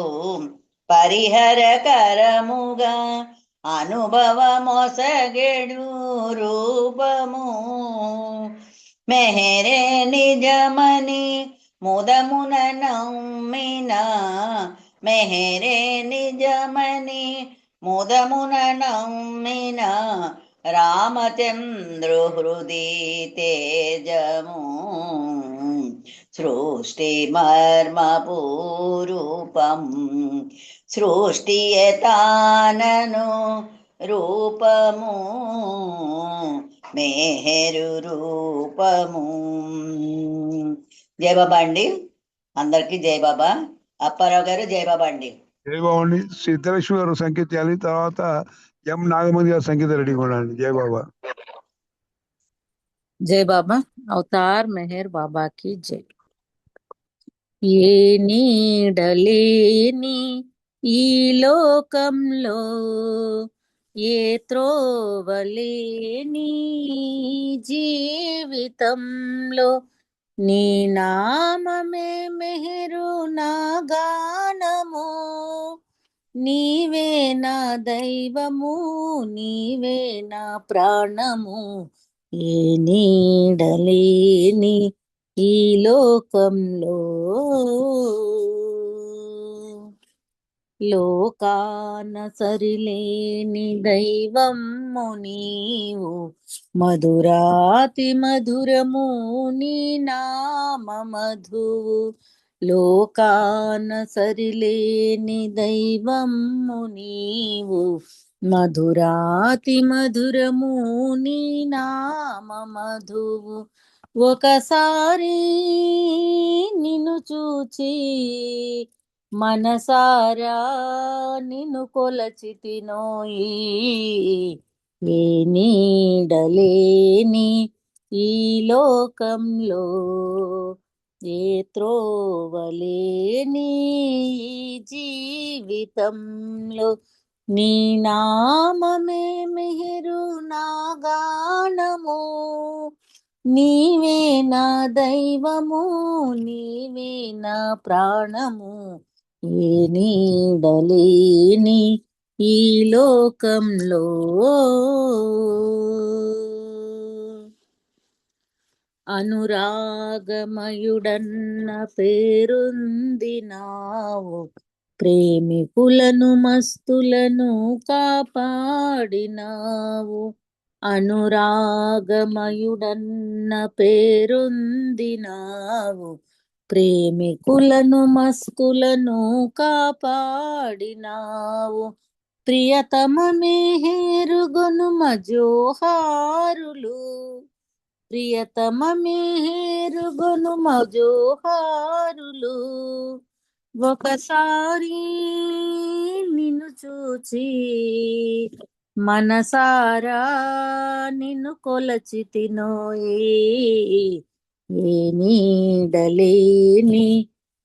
పరిహరకరముగా అనుభవమొసగెడు రూపము మెహరే నిజమని ముదమున నమ్మిన మెహరే నిజమని ముదమున నమ్మిన రామచంద్రు హృది తేజము సృష్టి మర్మ పూరూపం సృష్టి తానను రూపము మేహరు రూపము. జై బాబా అండి, అందరికి జై బాబా. అప్పారావు గారు జై బాబా అండి. జై బాబా అండి. సిద్ధలక్ష్మి గారు సంకేతం చేయాలి. తర్వాత ఎం నాగమణి గారు సంగీత రెడీగా ఉండండి. జై బాబా. जय बाबा अवतार मेहर बाबा की जय ఏ నీడలేని ఈ లోకంలో ఏ త్రోవలేని జీవితంలో నీ నామమే మెహరు నా గానము నీవే నా దైవము నీవే నా ప్రాణము ఏ నీడలేని ఈ లోకంలో లోకాన సరిలేని దైవము నీవు మధురాతి మధురము నీ నామ మధువు లోకాన సరిలేని దైవము నీవు మధురాతి మధురము నీ నామ మధువు ఒకసారి నిన్ను చూచి మనసారా నిన్ను కొలచితినోయి ఏ నీడలేని ఈ లోకంలో ఏ త్రోవలేని ఈ జీవితంలో నీ నామమే మెహరు నా గానము నీవే నా దైవము నీవే నా ప్రాణము ఏ నీడలేని ఈ లోకంలో అనురాగమయుడన్న పేరొందినావు ప్రేమికులను మస్తులను కాపాడినావు అనురాగమయుడన్న పేరొందినావు ప్రేమికులను మస్తులను కాపాడినావు ప్రియతమ మెహరుగొను మజోహారులు ప్రియతమ మెహరుగొను మజోహారులు ఒకసారి నిన్ను చూచి మనసారా నిన్ను కొలచితినోయి ఏ నీడలేని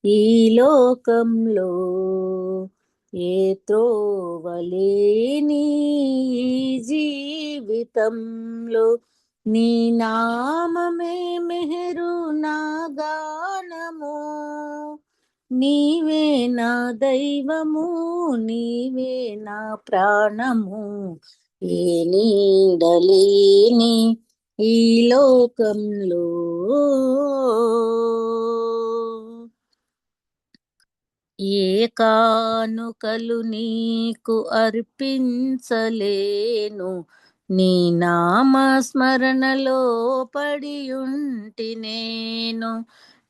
ఈ లోకంలో ఏ త్రోవలేని ఈ జీవితంలో నీ నామమే మెహరు నా గానము నీవే నా దైవము నీవే నా ప్రాణము ఏ నీడలేని ఈ లోకంలో ఏ కానుకలు నీకు అర్పించలేను నీ నామస్మరణలో పడియుంటి నేను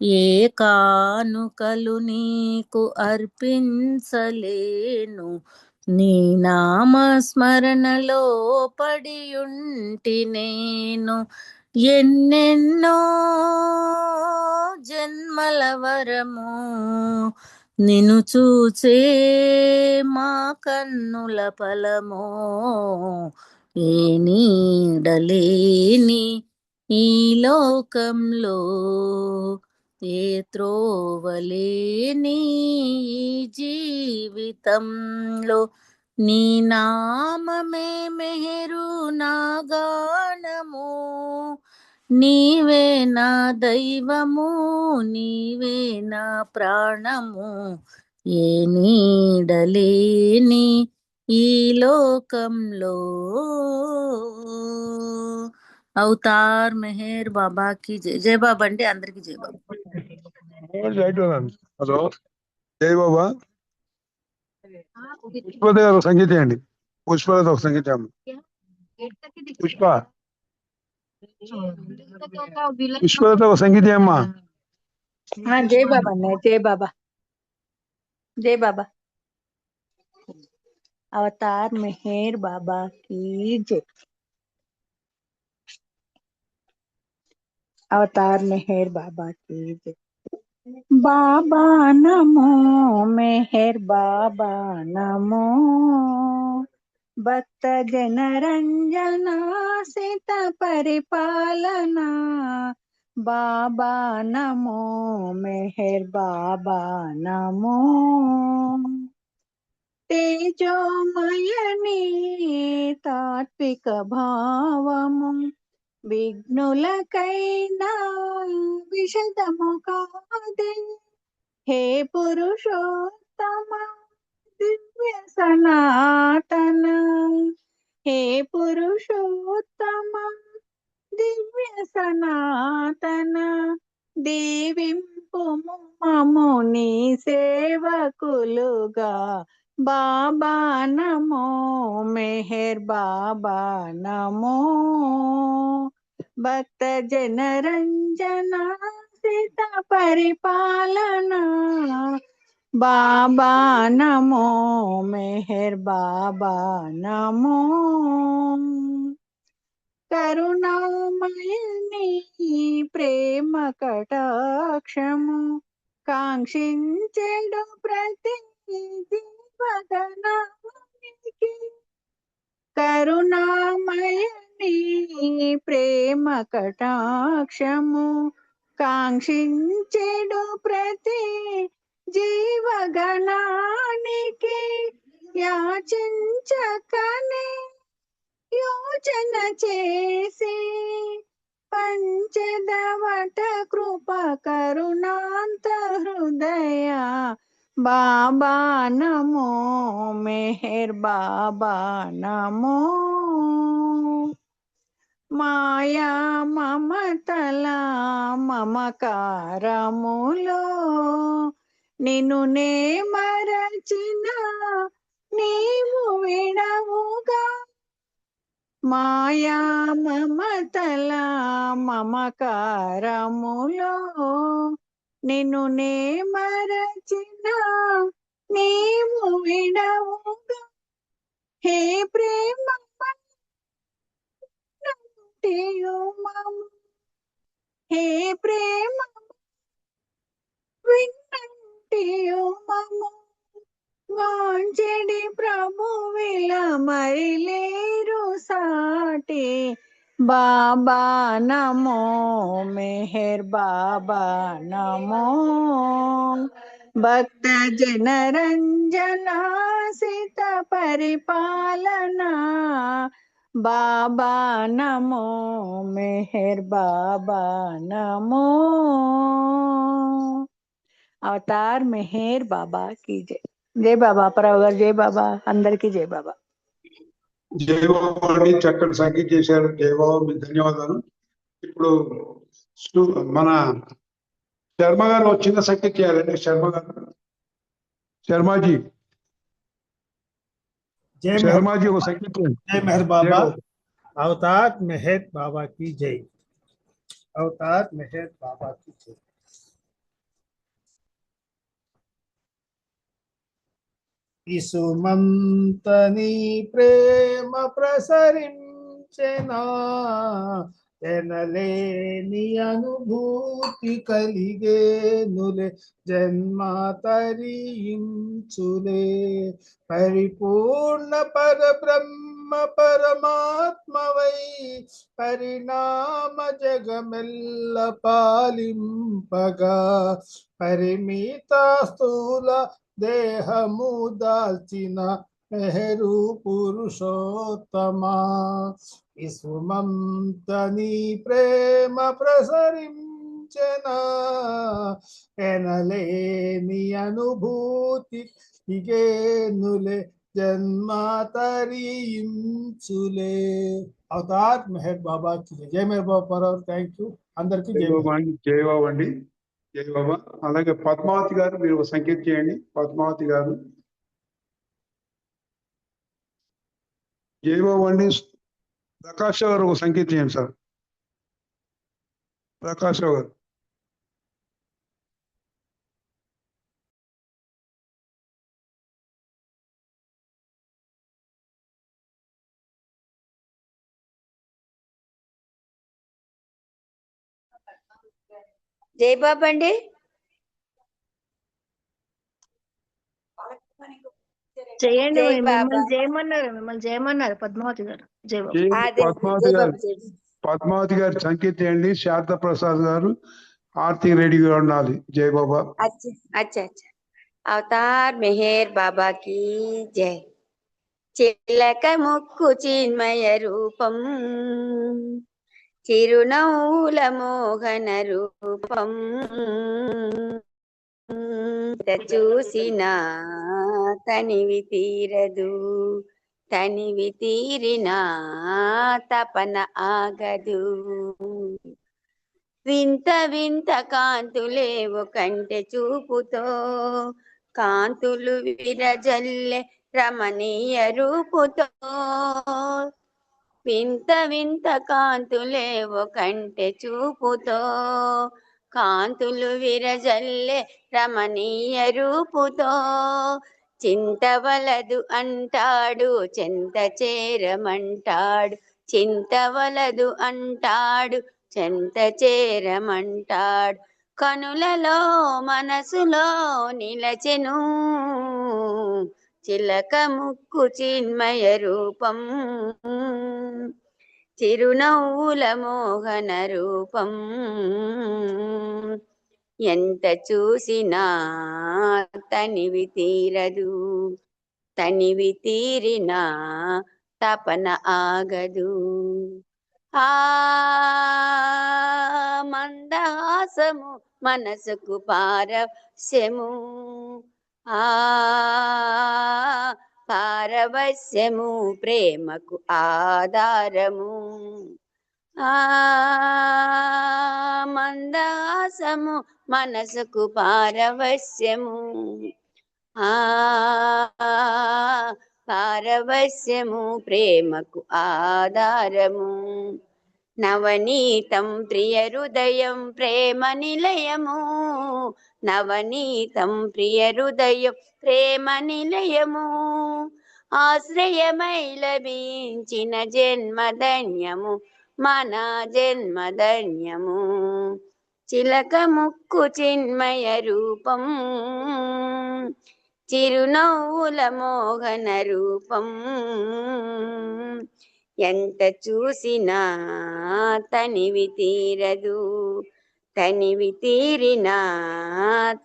ఏ కానుకలు నీకు అర్పించలేను నీ నామస్మరణలో పడియుంటి నేను ఎన్నెన్నో జన్మల వరము నిన్ను చూచే మా కన్నుల ఫలమో ఏ నీడలేని ఈ లోకంలో ఏ త్రోవలేని ఈ జీవితంలో నీ నామమే మెహరు నా గానము నీవే నా దైవము నీవే నా ప్రాణము ఏ నీడలేని ఈ లోకంలో అవతార్ మెహర్ బాబా కి జై జై బాబా అండి అందరికి జై బాబా హలో జై బాబా. పుష్పలత గారు ఒక సంగీతం అండి. పుష్పలత ఒక సంగీతం. పుష్ప పుష్పలత ఒక సంగీతం అమ్మా. జై బాబా అన్నయ్య జై బాబా జై బాబా अवतार मेहर बाबा की जय अवतार मेहर बाबा की जय बाबा नमो मेहर बाबा नमो భక్త జనరంజన సిత పరిపాలనా బాబా నమో మెహర్ బాబా నమో తేజోమయని తాత్విక భావము విఘ్నులకైనా విషదము కాదే హే పురుషోత్తమ దివ్య సనాతన హే పురుషోత్తమ దివ్య సనాతన దీవింపు మమ్ము నీ సేవకులుగా బాబా నమో మెహర్ బాబా నమో భక్త జనరంజన సిత పరిపాలనా బాబా నమో మెహర్ బాబా నమో కరుణామయని ప్రేమ కటాక్షము కాంక్షించెడు ప్రతి జీవగణానికి కరుణామయని ప్రేమ కటాక్షము కాంక్షించెడు ప్రతి జీవగణానికి యాచించకనే యోచన చేసి పంచదవట కృప కరుణాంత హృదయ బాబా నమో మెహర్ బాబా నమో మాయా మమతల మమకారములో నిన్ను నే మరచిన నీవు విడవుగా మాయా మమతల మమకారములో నిన్ను నే మరచిన నీవు విడవుగా హే ప్రేమ హే ప్రేమ విన్నంటియు మము వాంచెడి ప్రభువిల మరిలేరు సాటి బాబా నమో మెహర్ బాబా నమో భక్త జనరంజన సిత పరిపాలనా బాబా నమో మెహర్ బాబా నమో అవతార్ మెహర్ బాబా की जय జై బాబా అప్పారావు గారు జై బాబా అందరికీ జై బాబా జయబాబు అండి చక్కటి సంగీతం చేశారు. జయబాబు మీకు ధన్యవాదాలు. ఇప్పుడు మన శర్మ గారు ఒక చిన్న సంగీతం చేయాలండి. శర్మ గారు, శర్మాజీ శర్మాజీ ఒక సంగీతం. जय मेहर बाबा अवतार मेहर बाबा की जय अवतार मेहर बाबा की जय ఇసుమంతని ప్రేమ ప్రసరించెనా ఎనలేని అనుభూతి కలిగేనులే జన్మ తరించులే పరిపూర్ణ పరబ్రహ్మ పరమాత్మవై పరిణామ జగమెల్ల పాలింపగా పరిమిత స్థూల దేహము దాల్చిన మెహరు పురుషోత్తమా ఇసుమంతని ప్రేమ ప్రసరించెనా ఎనలేని అనుభూతి ఇగేనులే జన్మ తరించులే అవతార్ మెహర్ బాబా కి జై మెహర్ బాబా ఫర్ థ్యాంక్ యూ అందరికీ జై జయబాబు అండి, జై బాబా. అలాగే పద్మావతి గారు మీరు ఒక సంకేతం చేయండి. పద్మావతి గారు జయబాబు అండి. ప్రకాష్ రావు గారు ఒక సంకేతం చేయండి సార్. ప్రకాష్ రావు గారు జై బాబా అండి. చేయండి. జై బాబా మిమ్మల్ని చేయమన్నారు పద్మావతి గారు. జై బాబా. అదే పద్మావతి జై గారు బాబా జై పద్మావతి గారు సంకేత్ చేయండి. శారదా ప్రసాద్ గారు ఆర్తి రెడీగా ఉండాలి. జై బాబా. अच्छा अच्छा अच्छा अवतार मेहर बाबा की जय చిలక ముక్కు చిన్మయ రూపం చిరునవ్వుల మోహన రూపం చూసిన తనివి తీరదు తనివి తీరిన తపన ఆగదు వింత వింత కాంతులేవు కంటె చూపుతో కాంతులు విరజల్లె రమణీయ రూపుతో వింత వింత కాంతులేవు కంటె చూపుతో కాంతులు విరజల్లె రమణీయ రూపుతో చింతవలదు అంటాడు చెంత చేరమంటాడు చింతవలదు అంటాడు చెంత చేరమంటాడు కనులలో మనసులో నిలచెను చిలక ముక్కు చిన్మయ రూపం చిరునవ్వుల మోహన రూపం ఎంత చూసినా తనివి తీరదు తనివి తీరినా తపన ఆగదు ఆ మందహాసము మనసుకు పారవశ్యము ఆ పారవశ్యము ప్రేమకు ఆధారము ఆ మందహాసము మనసుకు పారవశ్యము ఆ పారవశ్యము ప్రేమకు ఆధారము నవనీతం ప్రియ హృదయం ప్రేమ నిలయము నవనీతం ప్రియ హృదయం ప్రేమ నిలయము ఆశ్రయమై లభించిన జన్మధన్యము మన జన్మధన్యము చిలక ముక్కు చిన్మయ రూపం చిరునవ్వుల మోహన రూపం ఎంత చూసినా తనివి తీరదు తనివి తీరినా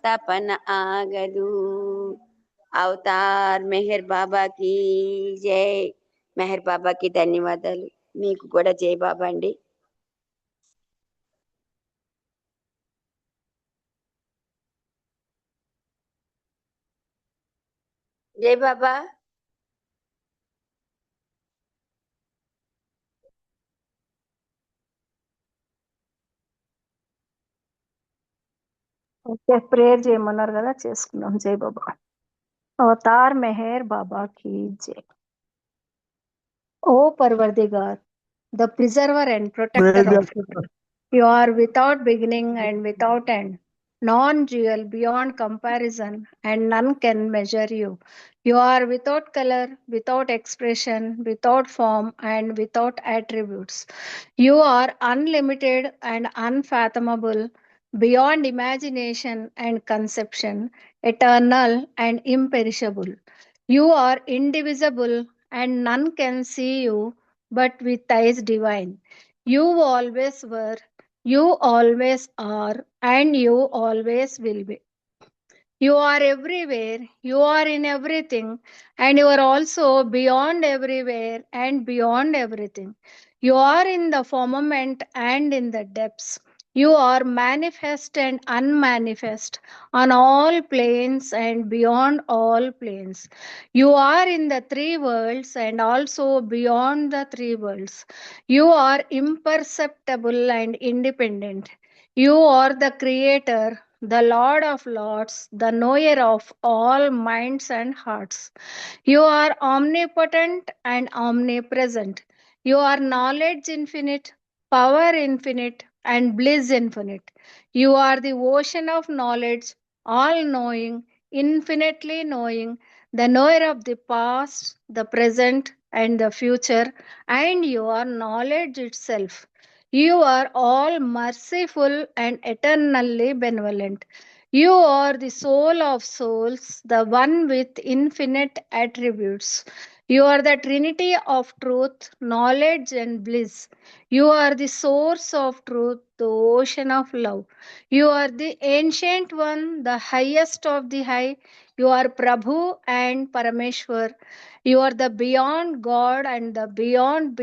తపన ఆగదు అవతార్ మెహర్ బాబా की జై మెహర్ బాబాకి ధన్యవాదాలు మీకు కూడా జై బాబా అండి జై బాబా ఓకే, ప్రేయర్ చేయమన్నారు కదా, చేసుకుందాం. జై బాబా. అవతార్ మెహర్ బాబా की जय. O Parvardigar, the preserver and protector of life. You are without beginning and without end, non-dual beyond comparison, and none can measure you. You are without color, without expression, without form, and without attributes. You are unlimited and unfathomable, beyond imagination and conception, eternal and imperishable. You are indivisible, and none can see you but with eyes divine. You always were, you always are, and you always will be. You are everywhere, you are in everything, and you are also beyond everywhere and beyond everything. You are in the firmament and in the depths. You are manifest and unmanifest on all planes and beyond all planes. You are in the three worlds and also beyond the three worlds. You are imperceptible and independent. You are the creator, the Lord of Lords, the knower of all minds and hearts. You are omnipotent and omnipresent. You are knowledge infinite, power infinite, and bliss infinite. You are the ocean of knowledge, all knowing, infinitely knowing, the knower of the past, the present, and the future, and you are knowledge itself. You are all merciful and eternally benevolent. You are the soul of souls, the one with infinite attributes. You are the trinity of truth, knowledge, and bliss. You are the source of truth, the ocean of love. You are the ancient one, the highest of the high. You are Prabhu and Parameshwar. You are the beyond God and the beyond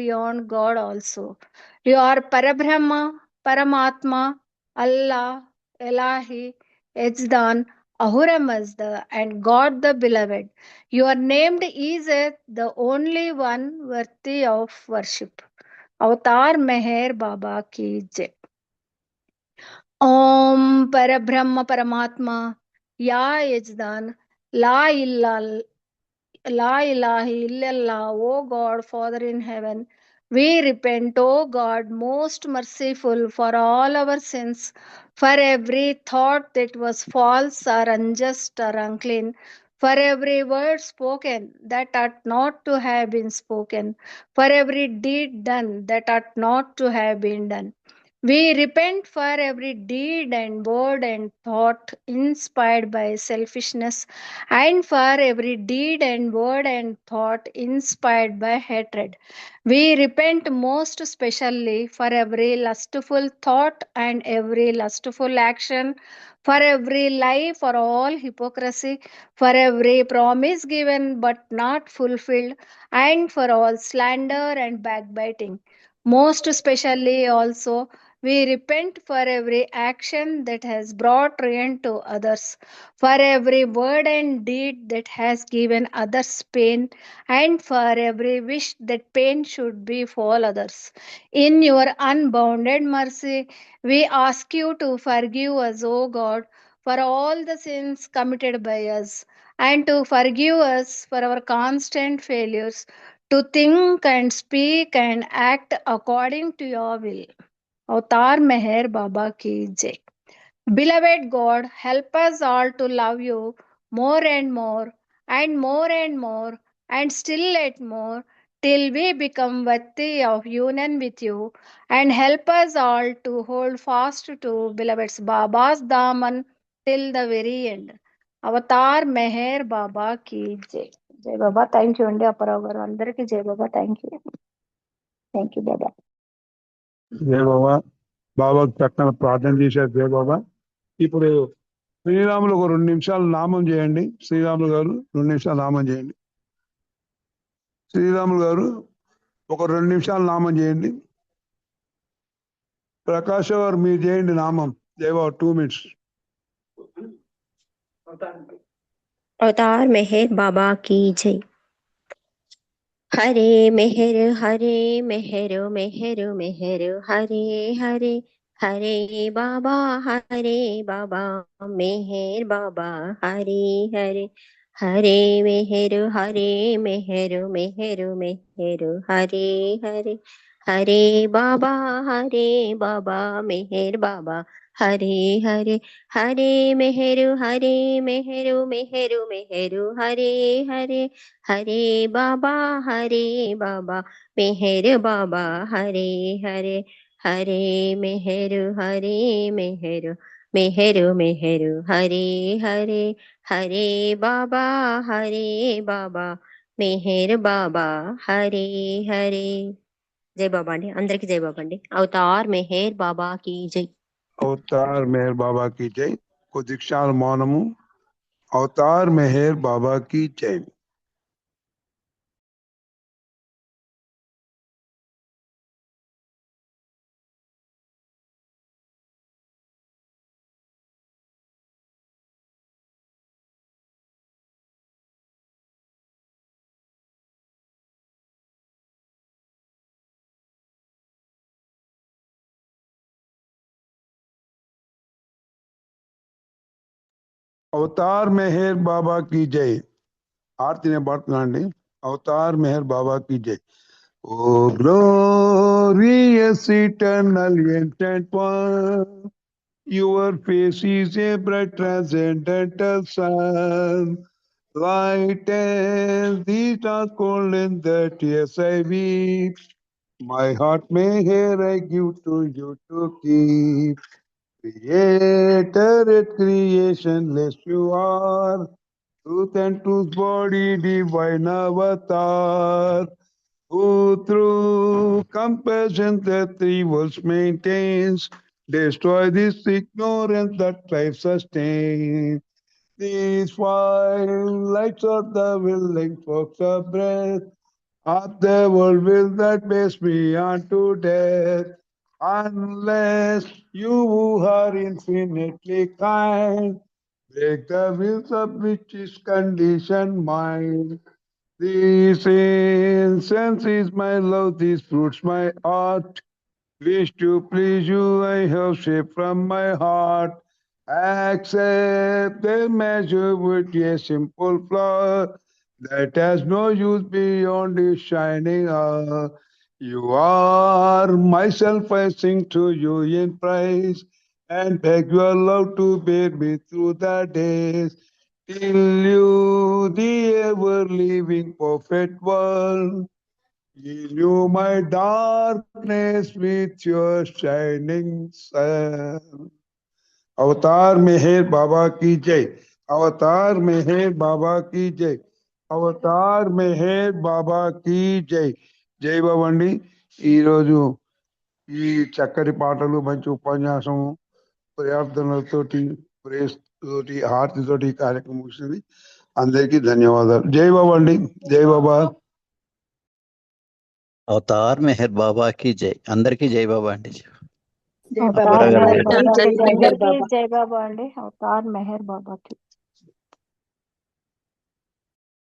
God also. You are Parabrahma, Paramatma, Allah, Elahi, Ejdan, Ahura Mazda, and God the Beloved. Your named is the only one worthy of worship. Avatar Meher Baba ki jai. Om Parabrahma Paramatma Ya Ejdan La ilaha illallah, O God, Father in heaven. We repent, O God, most merciful, for all our sins, for every thought that was false or unjust or unclean, for every word spoken that ought not to have been spoken, for every deed done that ought not to have been done. We repent for every deed and word and thought inspired by selfishness, and for every deed and word and thought inspired by hatred. We repent most especially for every lustful thought and every lustful action, for every lie, for all hypocrisy, for every promise given but not fulfilled, and for all slander and backbiting. Most especially also, we repent for every action that has brought ruin to others, for every word and deed that has given others pain, and for every wish that pain should befall others. In your unbounded mercy, we ask you to forgive us, O God, for all the sins committed by us, and to forgive us for our constant failures to think and speak and act according to your will. Avatar Meher Baba ki jai. Beloved God, help us all to love you more and more and more and more and still yet more till we become worthy of union with you, and help us all to hold fast to beloved's Baba's Daman till the very end. Avatar Meher Baba ki jai. Jai Baba. Thank you, Andi Apparao garu. Andariki Jai Baba. Thank you. Thank you, Baba. జయ బాబా. బాబాకు చక్కగా ప్రార్థన చేశారు జయ బాబా. ఇప్పుడు శ్రీరాములు ఒక 2 నిమిషాలు నామం చేయండి. శ్రీరాములు గారు 2 నిమిషాలు నామం చేయండి. శ్రీరాములు గారు ఒక 2 నిమిషాలు నామం చేయండి. ప్రకాష్ గారు మీరు చేయండి నామం. జయ బాబా 2 minutes. अवतार मेहर बाबा की जय। हरे मेहर मेहर मेहर मेहर हरे हरे हरे बाबा मेहर बाबा हरे हरे हरे मेहर मेहर मेहर मेहर हरे हरे हरे बाबा मेहर बाबा हरे हरे हरे मेहर मेहर मेहर मेहर हरे हरे हरे बाबा मेहर बाबा हरे हरे हरे मेहर मेहर मेहर मेहर हरे हरे हरे बाबा मेहर बाबा हरे हरे जय बाबा अंडी अंदरिकी जय बाबा अंडी अवतार मेहर बाबा की जय అవతార్ మెహర్ బాబా की जय. కొద్ది క్షణాలు మౌనము. అవతార్ మెహర్ బాబా की जय. అవతార్ మెహర్ బాబా की जय. ఆర్తిని పాడుతున్నాండి. అవతార్ మెహర్ బాబా की जय. O glorious eternal ancient one, your face is a bright transcendental sun, light as the stars cold in that yes I weep. My heart may here I give to you to keep. Creator at creationless you are, truth and truth body, divine avatar, who through compassion the three worlds maintains, destroy this ignorance that life sustains. These five lights of the willing folks of breath, of the world will that pace me unto death, unless you who are infinitely kind, break the wheels of which is conditioned mind. This incense is my love, these fruits my art. Wish to please you, I have shaped from my heart. Accept the measure with a simple flaw that has no use beyond the shining hour. You are myself, I sing to you in praise and beg your love to bear me through the days till you, the ever living perfect one, renew my darkness with your shining sun. अवतार मेहर बाबा की जय, अवतार मेहर बाबा की जय, Avatar Meher బాబా key జై. జై బాబా అండి. ఈరోజు ఈ చక్కటి పాటలు, మంచి ఉపన్యాసం, ప్రార్థనలతోటి, ప్రేస్ తోటి, హారతితోటి ఈ కార్యక్రమం ముగిసింది. అందరికీ ధన్యవాదాలు. జై బాబా అండి. జై బాబా. అవతార్ మెహర్ బాబా की जय. అందరికీ జై బాబా అండి. అవతార్ మెహర్ బాబా కి జై బాబా అండి. అవతార్ మెహర్ బాబా కి